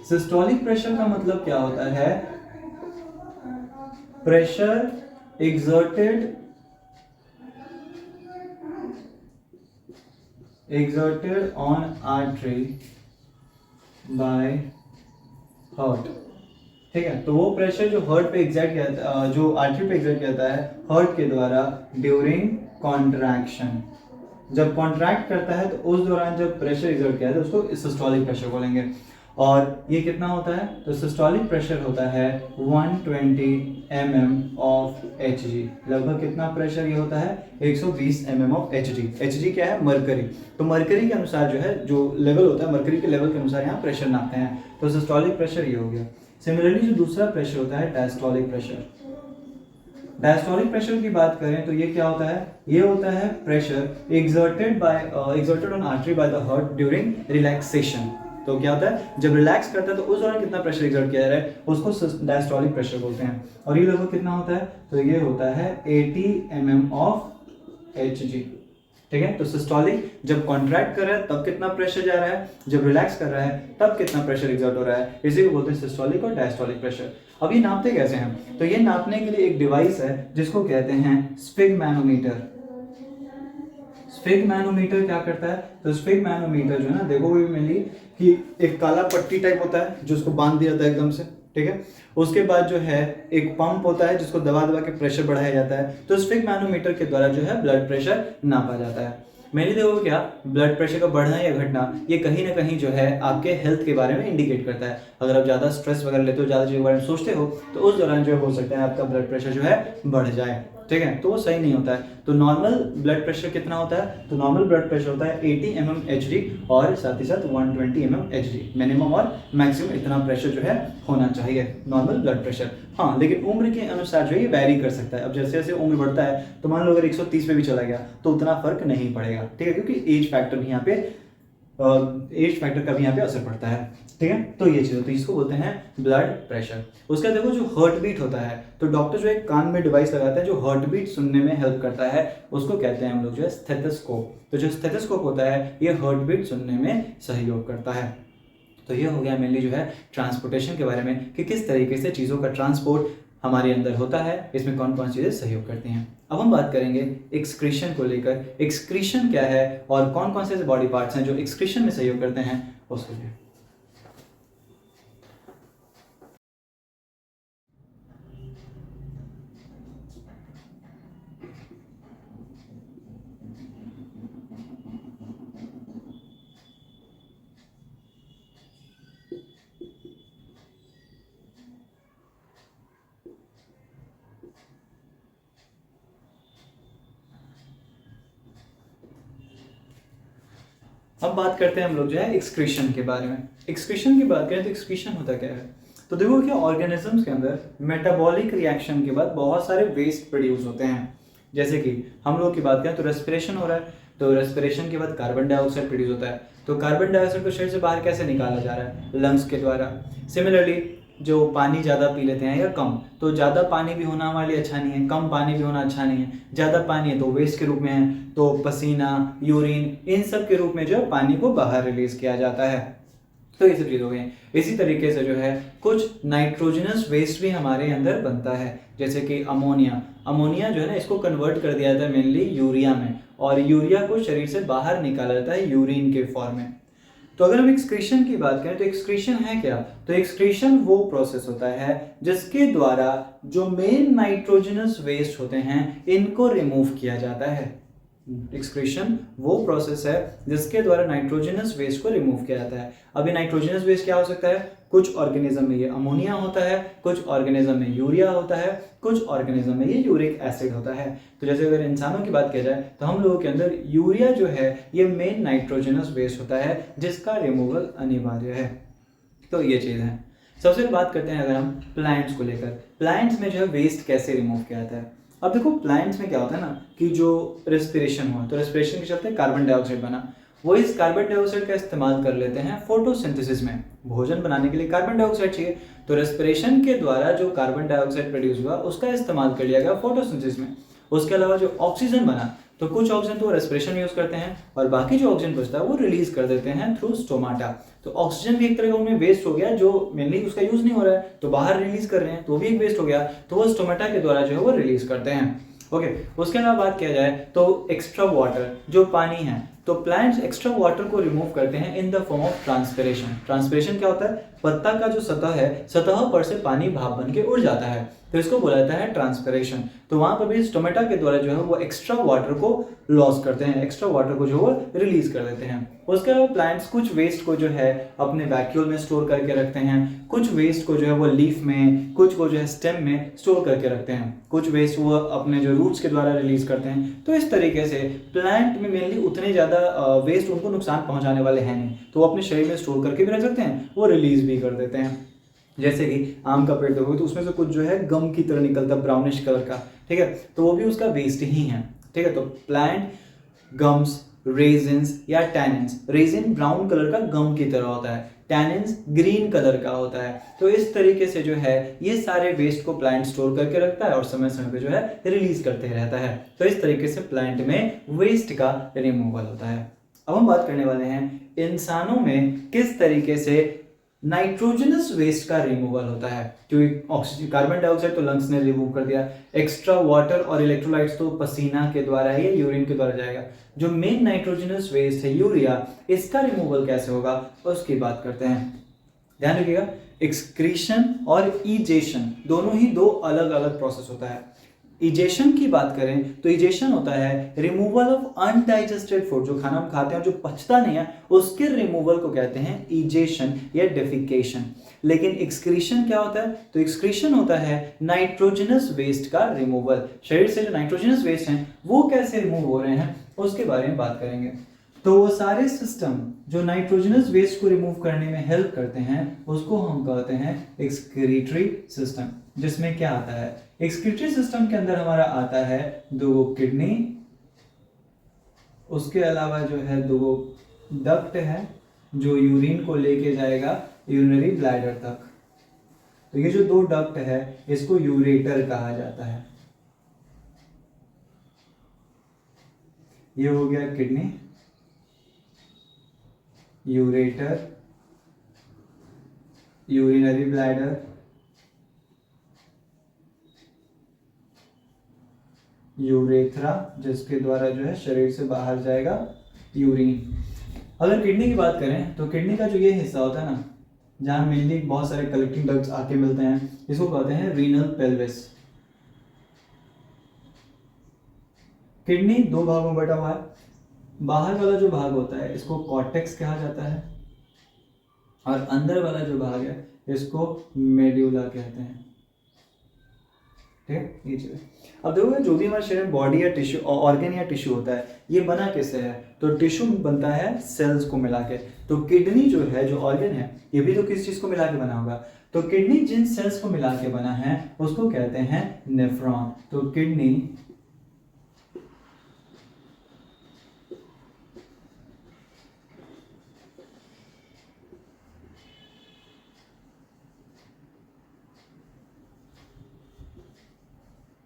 सिस्टोलिक प्रेशर का मतलब क्या होता है? Pressure exerted on artery by heart. ठीक है, तो वो प्रेशर जो हार्ट पे एग्जर्ट किया, जो आर्टरी पे एग्जर्ट किया जाता है हार्ट के द्वारा ड्यूरिंग कॉन्ट्रैक्शन। जब कॉन्ट्रैक्ट करता है तो उस दौरान जब प्रेशर एग्जर्ट किया जाता है उसको सिस्टोलिक प्रेशर बोलेंगे। और ये कितना होता है? तो सिस्टोलिक प्रेशर होता है 120 mm ऑफ Hg। लगभग कितना प्रेशर ये होता है? 120 mm ऑफ Hg। Hg क्या है? मरकरी। तो मरकरी के अनुसार जो है, जो लेवल होता है मरकरी के लेवल के अनुसार यहाँ प्रेशर नापते हैं। तो सिस्टोलिक प्रेशर ये हो गया। सिमिलरली जो दूसरा प्रेशर होता है डायस्टोलिक प्रेशर। डायस्टोलिक प्रेशर की बात करें तो ये क्या होता है? ये होता है pressure exerted on artery by the heart during relaxation. तो क्या होता है? जब रिलैक्स करता है तो उस दौरान कितना प्रेशर एग्जर्ट किया जा रहा है, उसको डायस्टोलिक प्रेशर बोलते हैं। और ये लगभग कितना होता है? तो ये होता है 80 mm ऑफ Hg। ठीक है, तो सिस्टोलिक जब कॉन्ट्रैक्ट कर रहा है तब कितना प्रेशर जा रहा है, जब रिलैक्स कर रहा है तब कितना प्रेशर एग्जर्ट हो रहा है, इसी को बोलते हैं सिस्टोलिक और डायस्टोलिक प्रेशर। अब ये नापते कैसे हैं? तो ये नापने के लिए एक डिवाइस है जिसको कहते हैं स्फिग्मैनोमीटर। स्फिग्मैनोमीटर क्या करता है? तो स्फिग्मैनोमीटर जो है ना, देखोगे मिली कि एक काला पट्टी टाइप होता है जो उसको बांध दिया जाता है एकदम से। ठीक है, उसके बाद जो है एक पंप होता है जिसको दबा दबा के प्रेशर बढ़ाया जाता है। तो स्फिग्मैनोमीटर के द्वारा जो है ब्लड प्रेशर नापा जाता है। मेनली देखो क्या, ब्लड प्रेशर का बढ़ना या घटना ये कहीं ना कहीं जो है आपके हेल्थ के बारे में इंडिकेट करता है। अगर आप ज़्यादा स्ट्रेस वगैरह लेते हो, ज़्यादा चीज़ों के बारे में सोचते हो, तो उस दौरान जो हो सकता है आपका ब्लड प्रेशर जो है बढ़ जाए। ठीक है, तो वो सही नहीं होता है। तो नॉर्मल ब्लड प्रेशर कितना होता है? तो नॉर्मल ब्लड प्रेशर होता है 80 mm Hg और साथ ही साथ 120 mm Hg। मिनिमम और मैक्सिमम इतना प्रेशर जो है होना चाहिए नॉर्मल ब्लड प्रेशर। हाँ, लेकिन उम्र के अनुसार जो है ये वैरी कर सकता है। अब जैसे जैसे उम्र बढ़ता है तो मान लो अगर 130 पे भी चला गया तो उतना फर्क नहीं पड़ेगा। ठीक है, क्योंकि एज फैक्टर भी यहाँ पे का भी यहाँ पे असर पड़ता है। ठीक है, तो ये चीज़ होती है, इसको बोलते हैं ब्लड प्रेशर। उसका देखो जो हार्ट बीट होता है, तो डॉक्टर जो एक कान में डिवाइस लगाता है जो हार्ट बीट सुनने में हेल्प करता है, उसको कहते हैं हम लोग जो है स्टेथोस्कोप। तो जो स्टेथोस्कोप होता है ये हार्ट बीट सुनने में सहयोग करता है। तो ये हो गया मेनली जो है ट्रांसपोर्टेशन के बारे में कि किस तरीके से चीज़ों का ट्रांसपोर्ट हमारे अंदर होता है, इसमें कौन कौन चीज़ें सहयोग करती हैं। अब हम बात करेंगे एक्सक्रीशन को लेकर। एक्सक्रीशन क्या है और कौन कौन से बॉडी पार्ट्स हैं जो एक्सक्रीशन में सहयोग करते हैं उसके लिए। अब बात करते हैं हम लोग जो है एक्सक्रीशन के बारे में। एक्सक्रीशन की बात करें तो एक्सक्रीशन होता क्या है? तो देखो कि ऑर्गेनिजम्स के अंदर मेटाबॉलिक रिएक्शन के बाद बहुत सारे वेस्ट प्रोड्यूस होते हैं। जैसे कि हम लोग की बात करें तो रेस्पिरेशन हो रहा है, तो रेस्पिरेशन के बाद कार्बन डाइऑक्साइड प्रोड्यूस होता है। तो कार्बन डाइऑक्साइड को शरीर से बाहर कैसे निकाला जा रहा है? लंग्स के द्वारा। सिमिलरली जो पानी ज़्यादा पी लेते हैं या कम, तो ज़्यादा पानी भी होना हमारे लिए अच्छा नहीं है, कम पानी भी होना अच्छा नहीं है। ज़्यादा पानी है तो वेस्ट के रूप में है, तो पसीना, यूरिन, इन सब के रूप में जो है पानी को बाहर रिलीज किया जाता है। तो ये सब चीज़ हो गई। इसी तरीके से जो है कुछ नाइट्रोजनस वेस्ट भी हमारे अंदर बनता है, जैसे कि अमोनिया। अमोनिया जो है ना, इसको कन्वर्ट कर दिया जाता है मेनली यूरिया में, और यूरिया को शरीर से बाहर निकाला जाता है यूरिन के फॉर्म में। तो अगर हम एक्सक्रीशन की बात करें तो एक्सक्रीशन है क्या? तो एक्सक्रीशन वो प्रोसेस होता है जिसके द्वारा जो मेन नाइट्रोजनस वेस्ट होते हैं इनको रिमूव किया जाता है। एक्सक्रीशन वो प्रोसेस है जिसके द्वारा नाइट्रोजनस वेस्ट को रिमूव किया जाता है। अभी नाइट्रोजनस वेस्ट क्या हो सकता है? कुछ ऑर्गेनिज्म में ये अमोनिया होता है, कुछ ऑर्गेनिज्म में यूरिया होता है, कुछ ऑर्गेनिज्म में ये यूरिक एसिड होता है। तो जैसे अगर इंसानों की बात किया जाए तो हम लोगों के अंदर यूरिया जो है ये मेन नाइट्रोजनस वेस्ट होता है जिसका रिमूवल अनिवार्य है। तो ये चीज़ है। सबसे बात करते हैं अगर हम प्लांट्स को लेकर, प्लांट्स में जो है वेस्ट कैसे रिमूव किया जाता है। अब देखो प्लांट्स में क्या होता है ना कि जो रेस्पिरेशन हुआ तो रेस्पिरेशन के चलते कार्बन डाइऑक्साइड बना, वो इस कार्बन डाइऑक्साइड का इस्तेमाल कर लेते हैं फोटोसिंथेसिस में। भोजन बनाने के लिए कार्बन डाइऑक्साइड चाहिए, तो रेस्पिरेशन के द्वारा जो कार्बन डाइऑक्साइड प्रोड्यूस हुआ उसका इस्तेमाल कर लिया गया फोटोसिंथेसिस में। उसके अलावा जो ऑक्सीजन बना तो कुछ ऑक्सीजन तो रेस्पिरेशन में यूज करते हैं और बाकी जो ऑक्सीजन बचता है वो रिलीज कर देते हैं थ्रू स्टोमाटा। तो ऑक्सीजन भी एक तरह का उनमें वेस्ट हो गया जो मेनली उसका यूज नहीं हो रहा है तो बाहर रिलीज कर रहे हैं, तो भी एक वेस्ट हो गया, तो वो स्टोमाटा के द्वारा जो है वो रिलीज करते हैं। ओके, उसके अलावा बात किया जाए तो एक्स्ट्रा वाटर जो पानी है, तो प्लांट्स एक्स्ट्रा वाटर को रिमूव करते हैं in the form of transpiration. Transpiration क्या होता है? पत्ता का जो सतह है, सतह पर से पानी भाप बन के उड़ जाता है, तो इसको बोला जाता है ट्रांसपिरेशन। तो वहां पर भी स्टोमेटा के द्वारा जो है वो एक्स्ट्रा वाटर को लॉस करते हैं, एक्स्ट्रा वाटर को जो वो रिलीज कर देते हैं। उसके अलावा प्लांट्स कुछ वेस्ट को जो है अपने वैक्यूल में स्टोर करके रखते हैं, कुछ वेस्ट को जो है वो लीफ में, कुछ को जो है स्टेम में स्टोर करके रखते हैं, कुछ वेस्ट वो अपने जो रूट्स के द्वारा रिलीज करते हैं। तो इस तरीके से प्लांट में मेनली उतने ज़्यादा वेस्ट उनको नुकसान पहुंचाने वाले हैं नहीं, तो वो अपने शरीर में स्टोर करके भी रख सकते हैं, वो रिलीज भी कर देते हैं। जैसे कि आम का पेड़ देखोगे तो उसमें से कुछ जो है गम की तरह निकलता है ब्राउनिश कलर का, ठीक है, तो वो भी उसका वेस्ट ही है, ठीक है। तो प्लांट गम्स, रेजिन्स या टैनिन्स, रेजिन ब्राउन कलर का गम की तरह होता है, टैनिन्स ग्रीन कलर का होता है। तो इस तरीके से जो है ये सारे वेस्ट को प्लांट स्टोर करके रखता है और समय समय पे जो है रिलीज करते रहता है। तो इस तरीके से प्लांट में वेस्ट का रिमूवल होता है। अब हम बात करने वाले हैं इंसानों में किस तरीके से नाइट्रोजनस वेस्ट का रिमूवल होता है। क्योंकि ऑक्सीजन, कार्बन डाइऑक्साइड तो लंग्स ने रिमूव कर दिया, एक्स्ट्रा वाटर और इलेक्ट्रोलाइट्स तो पसीना के द्वारा या यूरिन के द्वारा जाएगा। जो मेन नाइट्रोजनस वेस्ट है यूरिया, इसका रिमूवल कैसे होगा उसकी बात करते हैं। ध्यान रखिएगा, एक्सक्रीशन और इजेशन दोनों ही दो अलग अलग प्रोसेस होता है। इजेशन की बात करें तो इजेशन होता है रिमूवल ऑफ अनडाइजेस्टेड फूड, जो खाना हम खाते हैं जो पचता नहीं है उसके रिमूवल को कहते हैं इजेशन या डेफिकेशन। लेकिन एक्सक्रीशन क्या होता है? तो एक्सक्रीशन होता है नाइट्रोजनस वेस्ट का रिमूवल। शरीर से जो नाइट्रोजनस वेस्ट हैं वो कैसे रिमूव हो रहे हैं उसके बारे में बात करेंगे। तो वो सारे सिस्टम जो नाइट्रोजनस वेस्ट को रिमूव करने में हेल्प करते हैं उसको हम कहते हैं एक्सक्रीटरी सिस्टम। जिसमें क्या आता है? एक्सक्रीटरी सिस्टम के अंदर हमारा आता है दो किडनी, उसके अलावा जो है दो डक्ट है जो यूरिन को लेके जाएगा यूरिनरी ब्लैडर तक। तो ये जो दो डक्ट है इसको यूरेटर कहा जाता है। ये हो गया kidney, ureter, urinary bladder, urethra जिसके द्वारा जो है शरीर से बाहर जाएगा यूरिन। अगर किडनी की बात करें तो किडनी का जो ये हिस्सा होता है ना जहाँ मेनली बहुत सारे कलेक्टिंग डक्ट्स आके मिलते हैं, इसको कहते हैं रीनल पेल्विस। किडनी दो भागों में बटा हुआ है। बाहर वाला जो भाग होता है इसको कॉर्टेक्स कहा जाता है और अंदर वाला जो भाग है इसको मेड्यूला कहते हैं, ठीक है। ये चीज़ अब देखो जो भी हमारे शरीर में बॉडी या टिश्यू, ऑर्गन या टिश्यू होता है ये बना किससे है? तो टिश्यू बनता है सेल्स को मिला के। तो किडनी जो है, जो ऑर्गन है, ये भी तो किस चीज़ को मिला के बना होगा। तो किडनी जिन सेल्स को मिला के बना है उसको कहते हैं नेफ्रॉन। तो किडनी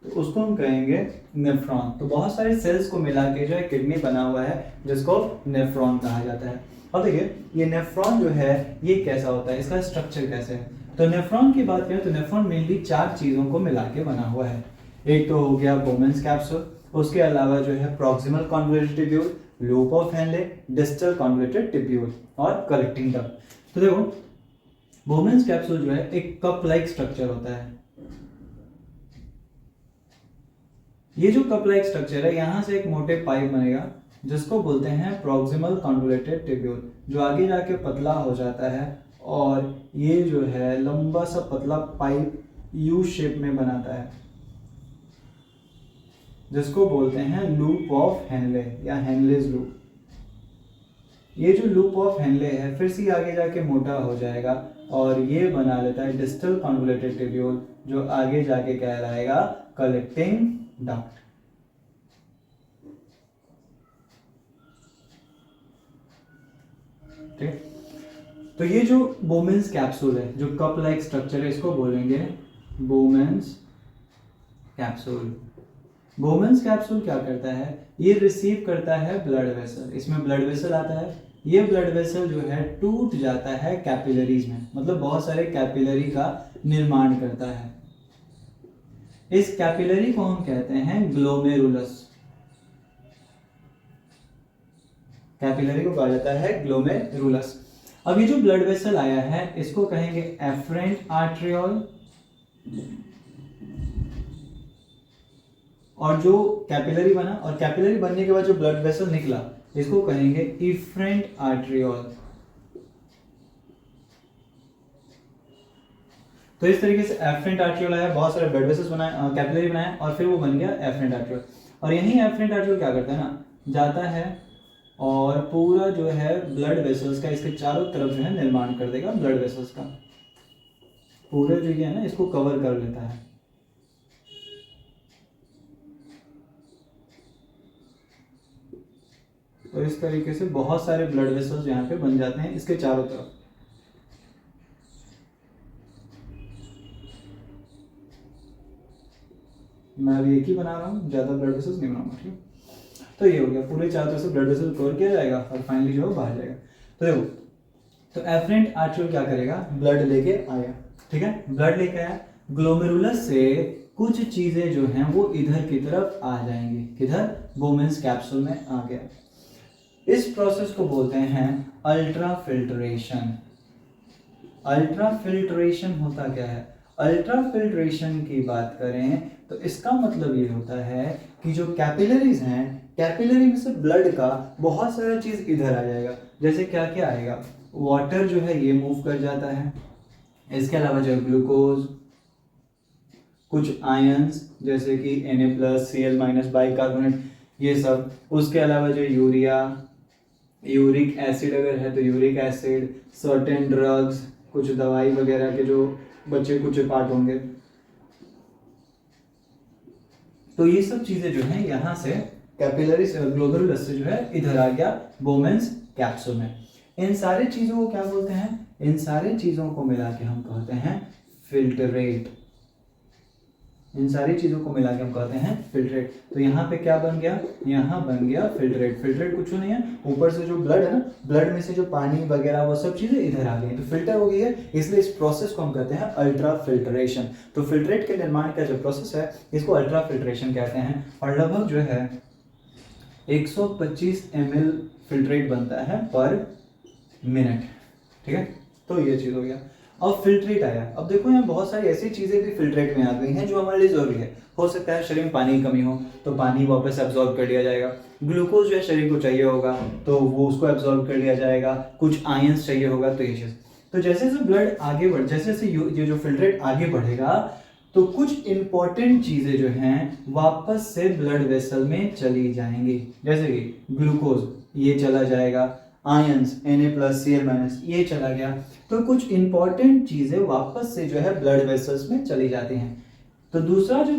उसको हम कहेंगे नेफ्रॉन। तो बहुत सारे सेल्स को मिला के जो है किडनी बना हुआ है जिसको नेफ्रॉन कहा जाता है। अब देखिए ये नेफ्रॉन जो है ये कैसा होता है, इसका स्ट्रक्चर कैसे है। तो नेफ्रॉन की बात करें तो नेफ्रॉन मेनली चार चीज़ों को मिला के बना हुआ है। एक तो हो गया बोमेंस कैप्सूल, उसके अलावा जो है proximal convolutive tube, loop of Henle, distal convoluted tubule और कलेक्टिंग डक्ट। तो देखो बोमेन्स कैप्सूल जो है एक कप लाइक स्ट्रक्चर होता है। ये जो कप लाइक स्ट्रक्चर है, यहां से एक मोटे पाइप बनेगा जिसको बोलते हैं प्रॉक्सिमल कॉन्वोल्यूटेड ट्यूब्यूल, जो आगे जाके पतला हो जाता है और ये जो है लंबा सा पतला पाइप यू शेप में बनाता है, जिसको बोलते हैं लूप ऑफ हेनले या हेनलेज लूप। ये जो लूप ऑफ हेनले है फिर से आगे जाके मोटा हो जाएगा और ये बना लेता है डिस्टल कॉन्वोल्यूटेड ट्यूब्यूल, जो आगे जाके कहलाएगा कलेक्टिंग डक्ट। ठीक, तो ये जो बोमेन्स कैप्सूल है, जो कप लाइक स्ट्रक्चर है, इसको बोलेंगे बोमेन्स कैप्सूल। बोमेन्स कैप्सूल क्या करता है, ये रिसीव करता है ब्लड वेसल, इसमें ब्लड वेसल आता है। ये ब्लड वेसल जो है टूट जाता है कैपिलरीज में, मतलब बहुत सारे कैपिलरी का निर्माण करता है। इस कैपिलरी को हम कहते हैं ग्लोमेरुलस। कैपिलरी को कहा जाता है ग्लोमेरुलस। अब ये जो ब्लड वेसल आया है इसको कहेंगे एफरेंट आर्ट्रियोल, और जो कैपिलरी बना और कैपिलरी बनने के बाद जो ब्लड वेसल निकला इसको कहेंगे इफरेंट आर्ट्रियोल। तो इस तरीके से एफरेंट आर्ट्रियोल आया, बहुत सारे ब्लड वेसल्स बनाए, कैपिलरी बनाए और फिर वो बन गया एफरेंट आर्ट्रियोल। और यही एफरेंट आर्ट्रियोल क्या करता है ना, जाता है और पूरा जो है ब्लड वेसल्स का इसके चारों तरफ जो है निर्माण कर देगा, ब्लड वेसल्स का पूरे जो ये है ना इसको कवर कर लेता है। तो इस तरीके से बहुत सारे ब्लड वेसल्स यहाँ पे बन जाते हैं इसके चारों तरफ। मैं अभी एक ही बना रहा हूँ, ज्यादा ब्लड वेसल्स नहीं बनाऊंगा। ठीक, तो ये हो गया, पूरे चारों तरफ से ब्लड वेसल कवर किया जाएगा और फाइनली जो है बाहर जाएगा। तो देखो, तो एफरेंट आर्ट्रियोल क्या करेगा, ब्लड लेके आया। ठीक है, ब्लड लेके आया, ग्लोमेरुलस से कुछ चीजें जो हैं वो इधर की तरफ आ जाएंगी। किधर, बोमेन्स कैप्सूल में आ गया। इस प्रोसेस को बोलते हैं अल्ट्रा फिल्ट्रेशन। अल्ट्रा फिल्ट्रेशन होता क्या है, अल्ट्रा फिल्ट्रेशन की बात करें तो इसका मतलब ये होता है कि जो कैपिलरीज हैं, कैपिलरी में से ब्लड का बहुत सारा चीज इधर आ जाएगा। जैसे क्या क्या आएगा, वाटर जो है ये मूव कर जाता है, इसके अलावा जो ग्लूकोज, कुछ आयंस जैसे कि Na+, Cl- बाइकार्बोनेट, ये सब। उसके अलावा जो यूरिया, यूरिक एसिड अगर है तो यूरिक एसिड, सर्टेन ड्रग्स, कुछ दवाई वगैरह के जो बचे कुछ पार्ट होंगे। तो ये सब चीजें जो हैं यहाँ से कैपिलरी ग्लोमेरुलस से जो है इधर आ गया बोमेन्स कैप्सूल में। इन सारे चीजों को क्या बोलते हैं, इन सारे चीजों को मिला के हम कहते हैं फिल्ट्रेट। इन सारी चीजों को मिला के हम कहते हैं फिल्ट्रेट। तो यहाँ पे क्या बन गया, यहाँ बन गया फिल्ट्रेट। फिल्ट्रेट कुछ नहीं है, ऊपर से जो ब्लड है ना, ब्लड में से जो पानी वगैरह वो सब चीजें इधर आ गई तो फिल्टर हो गई है, इसलिए इस प्रोसेस को हम कहते हैं अल्ट्रा फिल्ट्रेशन। तो फिल्ट्रेट के निर्माण का जो प्रोसेस है इसको अल्ट्रा फिल्ट्रेशन कहते हैं। और लगभग जो है 125 ml फिल्ट्रेट बनता है पर मिनट। ठीक है, तो ये चीज हो गया। अब फिल्ट्रेट आया, अब देखो यहाँ बहुत सारी ऐसी चीजें भी फिल्ट्रेट में आ गई हैं जो हमारे लिए जरूरी है। हो सकता है शरीर में पानी की कमी हो तो पानी वापस एब्जॉर्ब कर लिया जाएगा, ग्लूकोज जो है शरीर को चाहिए होगा तो वो उसको एब्जॉर्ब कर लिया जाएगा, कुछ आयंस चाहिए होगा तो ये चीज। तो जैसे जैसे ब्लड आगे बढ़, जैसे जैसे ये जो फिल्ट्रेट आगे बढ़ेगा तो कुछ इंपॉर्टेंट चीजें जो हैं वापस से ब्लड वेसल में चली जाएंगी। जैसे कि ग्लूकोज ये चला जाएगा, आयंस Na+, Cl- ये चला गया। तो कुछ इंपॉर्टेंट चीजें वापस से जो है ब्लड वेसल्स में चली जाती हैं। तो दूसरा जो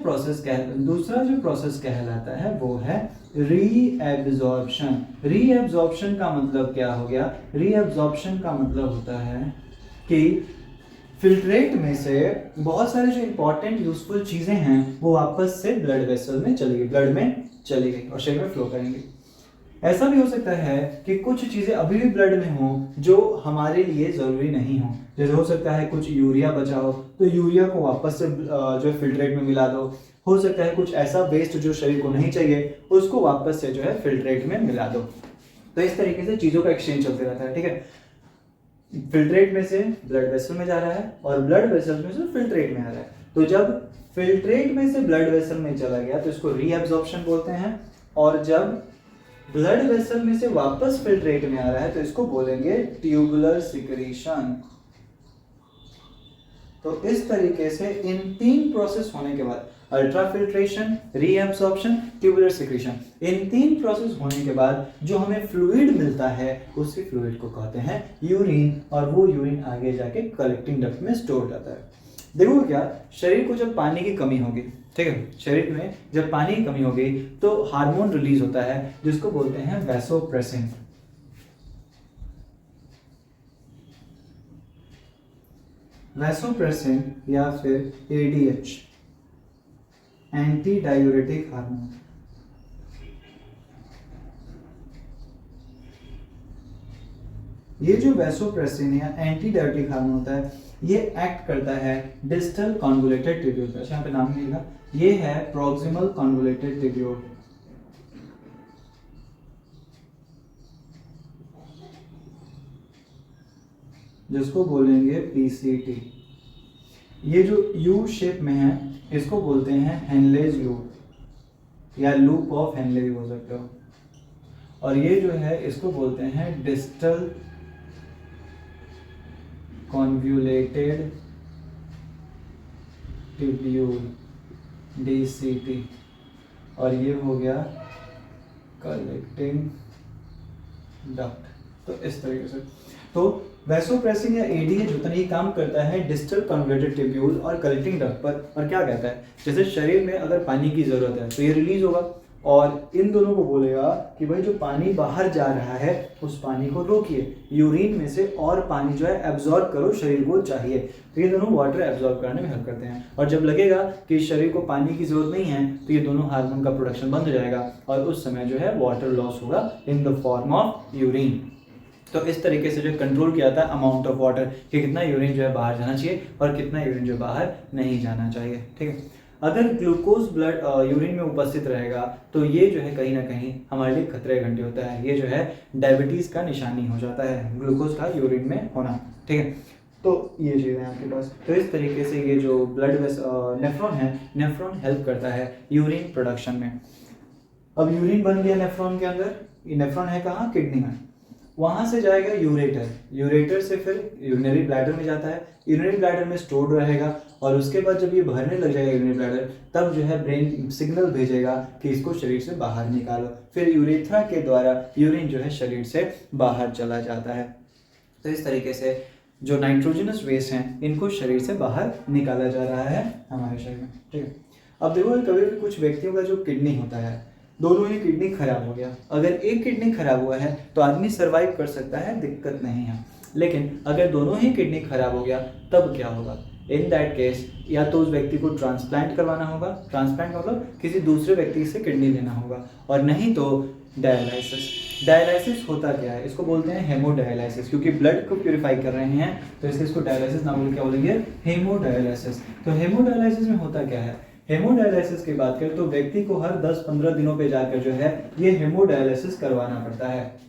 प्रोसेस कहलाता है वो है रीएब्जॉर्प्शन। रीएब्जॉर्प्शन का मतलब क्या हो गया, रीएब्जॉर्प्शन का मतलब होता है कि फिल्ट्रेट में से बहुत सारे जो इंपॉर्टेंट यूजफुल चीजें हैं वो वापस से ब्लड वेसल में चली गई, ब्लड में चली गई और शरीर में फ्लो करेंगी। ऐसा भी हो सकता है कि कुछ चीजें अभी भी ब्लड में हो जो हमारे लिए जरूरी नहीं हो। जैसे हो सकता है कुछ यूरिया बचा हो तो यूरिया को वापस से जो फिल्ट्रेट में मिला दो। हो सकता है कुछ ऐसा वेस्ट जो शरीर को नहीं चाहिए उसको वापस से जो है फिल्ट्रेट में मिला दो। तो इस तरीके से चीज़ों का एक्सचेंज चलते रहता है, ठीक है। फिल्ट्रेट में से ब्लड वेसल में जा रहा है और ब्लड वेसल में से फिल्ट्रेट में आ रहा है। तो जब फिल्ट्रेट में से ब्लड वेसल में चला गया तो इसको रीएब्जॉर्प्शन बोलते हैं, और जब ब्लड वेसल में से वापस फिल्ट्रेट में आ रहा है तो इसको बोलेंगे ट्यूबुलर सिक्रीशन। तो इस तरीके से इन 3 प्रोसेस होने के बाद अल्ट्राफिल्ट्रेशन, रीएब्सॉर्प्शन, ट्यूबुलर सिक्रीशन, इन 3 प्रोसेस होने के बाद जो हमें फ्लूइड मिलता है उसी फ्लूइड को कहते हैं यूरिन, और वो यूरिन आगे जाके कलेक्टिंग डक्ट में स्टोर हो जाता है। देखो क्या, शरीर को जब पानी की कमी होगी, ठीक है, शरीर में जब पानी की कमी होगी तो हार्मोन रिलीज होता है जिसको बोलते हैं वैसोप्रेसिन। वैसोप्रेसिन या फिर एडीएच, एंटी डायूरेटिक हार्मोन। ये जो वैसोप्रेसिन या एंटी डायूरेटिक हार्मोन होता है ये एक्ट करता है डिस्टल कॉन्वोल्यूटेड ट्यूब्यूल पर। यहाँ पे नाम नहीं लिखा, ये है प्रॉक्सिमल कॉन्वोल्यूटेड ट्यूब्यूल। जिसको बोलेंगे पीसीटी। ये जो यू शेप में है इसको बोलते हैं हेनलेज लूप या लूप ऑफ हेनले भी बोल सकते हो, और ये जो है इसको बोलते हैं डिस्टल कॉन्वोल्यूटेड ट्यूब्यूल, डीसीटी, और ये हो गया कलेक्टिंग डक्ट। तो इस तरीके से तो वैसोप्रेसिन या एडीएच उतना ही काम करता है डिस्टल कन्वर्टेड ट्यूब्यूल और कलेक्टिंग डक्ट पर। और क्या कहता है, जैसे शरीर में अगर पानी की जरूरत है तो ये रिलीज होगा, और इन दोनों को बोलेगा कि भाई जो पानी बाहर जा रहा है उस पानी को रोकिए, यूरिन में से और पानी जो है एब्जॉर्ब करो, शरीर को चाहिए। तो ये दोनों वाटर एब्जॉर्ब करने में हेल्प करते हैं। और जब लगेगा कि शरीर को पानी की जरूरत नहीं है तो ये दोनों हार्मोन का प्रोडक्शन बंद हो जाएगा और उस समय जो है वाटर लॉस होगा in the form of urine. तो इस तरीके से जो कंट्रोल किया था अमाउंट ऑफ वाटर कि कितना यूरिन जो है बाहर जाना चाहिए और कितना यूरिन जो बाहर नहीं जाना चाहिए, ठीक है। अगर ग्लूकोज ब्लड यूरिन में उपस्थित रहेगा तो ये जो है कहीं ना कहीं हमारे लिए खतरे घंटे होता है। ये जो है डायबिटीज़ का निशानी हो जाता है, ग्लूकोज का यूरिन में होना, ठीक है। तो ये चीज़ है आपके पास। तो इस तरीके से ये जो ब्लड नेफ्रॉन है, नेफ्रॉन हेल्प करता है यूरिन प्रोडक्शन में। अब यूरिन बन गया नेफ्रॉन के अंदर, ये नेफ्रॉन है कहाँ, किडनी में। वहाँ से जाएगा यूरेटर, यूरेटर से फिर यूरिनरी ब्लैडर में जाता है, यूरिनरी ब्लैडर में स्टोर्ड रहेगा, और उसके बाद जब ये भरने लग जाएगा यूरिनरी ब्लैडर तब जो है ब्रेन सिग्नल भेजेगा कि इसको शरीर से बाहर निकालो। फिर यूरेथ्रा के द्वारा यूरिन जो है शरीर से बाहर चला जाता है। तो इस तरीके से जो नाइट्रोजनस वेस्ट हैं इनको शरीर से बाहर निकाला जा रहा है हमारे शरीर में, ठीक है। अब देखो कभी भी कुछ व्यक्तियों का जो किडनी होता है, दोनों ही किडनी खराब हो गया। अगर एक किडनी खराब हुआ है तो आदमी सरवाइव कर सकता है, दिक्कत नहीं है, लेकिन अगर दोनों ही किडनी खराब हो गया तब क्या होगा। इन दैट केस या तो उस व्यक्ति को ट्रांसप्लांट करवाना होगा, ट्रांसप्लांट मतलब किसी दूसरे व्यक्ति से किडनी लेना होगा, और नहीं तो डायलाइसिस। डायलाइसिस होता क्या है, इसको बोलते हैं हेमोडायलाइसिस, क्योंकि ब्लड को प्यूरिफाई कर रहे हैं तो इसको डायलाइसिस ना बोल क्या बोलेंगे, हेमोडायलाइसिस। तो हेमोडायलाइसिस में होता क्या है, हेमोडायलाइसिस की बात करें तो व्यक्ति को हर 10-15 दिनों पे जाकर जो है ये हेमोडायलाइसिस करवाना पड़ता है,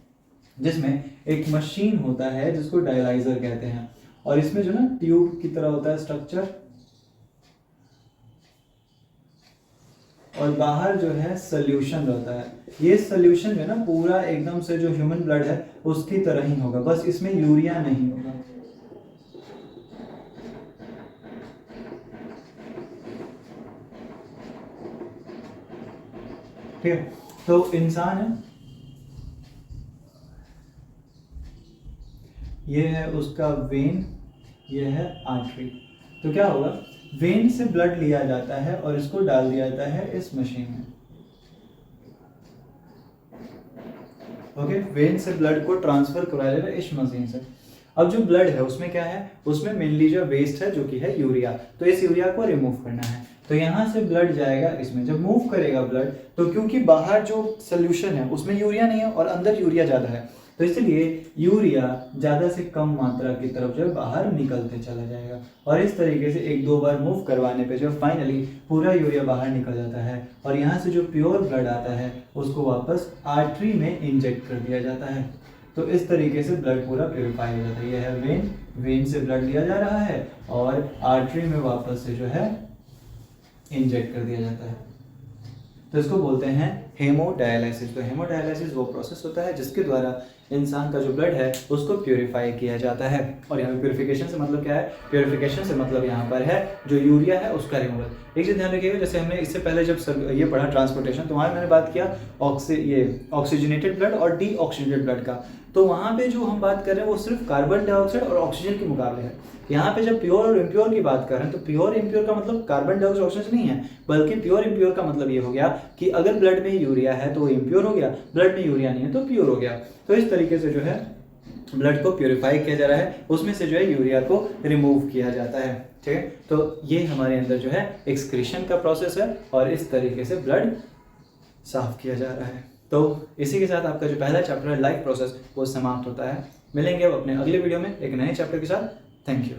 जिसमें एक मशीन होता है जिसको डायलाइजर कहते हैं, और इसमें जो ना ट्यूब की तरह होता है स्ट्रक्चर, और बाहर जो है सोल्यूशन रहता है। ये सोल्यूशन जो है ना पूरा एकदम से जो ह्यूमन ब्लड है उसकी तरह ही होगा, बस इसमें यूरिया नहीं होगा। ठीक है, तो इंसान है, ये है उसका वेन, ये है आर्टरी। तो क्या होगा, वेन से ब्लड लिया जाता है और इसको डाल दिया जाता है इस मशीन में। ओके, वेन से ब्लड को ट्रांसफर करवाया जाएगा इस मशीन से। अब जो ब्लड है उसमें क्या है, उसमें मेनली जो वेस्ट है जो कि है यूरिया, तो इस यूरिया को रिमूव करना है। तो यहाँ से ब्लड जाएगा इसमें, जब मूव करेगा ब्लड तो क्योंकि बाहर जो सोल्यूशन है उसमें यूरिया नहीं है और अंदर यूरिया ज़्यादा है, तो इसलिए यूरिया ज़्यादा से कम मात्रा की तरफ जो है बाहर निकलते चला जाएगा, और इस तरीके से एक दो बार मूव करवाने पे जो फाइनली पूरा यूरिया बाहर निकल जाता है, और यहाँ से जो प्योर ब्लड आता है उसको वापस आर्टरी में इंजेक्ट कर दिया जाता है। तो इस तरीके से ब्लड पूरा प्योरीफाई हो जाता है। यह है वेन, वेन से ब्लड लिया जा रहा है और आर्टरी में वापस से जो है इंजेक्ट कर दिया जाता है। तो इसको बोलते हैं हेमोडायलिसिस। तो हेमोडायलिसिस वो प्रोसेस होता है जिसके द्वारा इंसान का जो ब्लड है उसको प्योरीफाई किया जाता है। और यहाँ पे प्योरीफिकेशन से मतलब क्या है? प्योरीफिकेशन से मतलब यहाँ पर है जो यूरिया है उसका रिमूवल। एक चीज़ ध्यान रखिएगा, जैसे हमने इससे पहले जब ये पढ़ा ट्रांसपोर्टेशन, तो वहाँ मैंने बात किया ऑक्सीजनेटेड ब्लड और डीऑक्सीजनेटेड ब्लड का। तो वहाँ पे जो हम बात कर रहे हैं वो सिर्फ कार्बन डाइऑक्साइड और ऑक्सीजन के मुकाबले है। यहाँ पे जब प्योर और इम्प्योर की बात कर रहे हैं तो प्योर इम्प्योर का मतलब कार्बन डाइऑक्साइड ऑक्सीजन नहीं है, बल्कि प्योर इम्प्योर का मतलब ये हो गया कि अगर ब्लड में यूरिया है तो वो इम्प्योर हो गया, ब्लड में यूरिया नहीं है तो प्योर हो गया। तो इस तरीके से जो है ब्लड को प्योरीफाई किया जा रहा है, उसमें से जो है यूरिया को रिमूव किया जाता है। ठीक है, तो ये हमारे अंदर जो है एक्सक्रीशन का प्रोसेस है और इस तरीके से ब्लड साफ किया जा रहा है। तो इसी के साथ आपका जो पहला चैप्टर है लाइफ प्रोसेस वो समाप्त होता है। मिलेंगे अब अपने अगले वीडियो में एक नए चैप्टर के साथ। Thank you.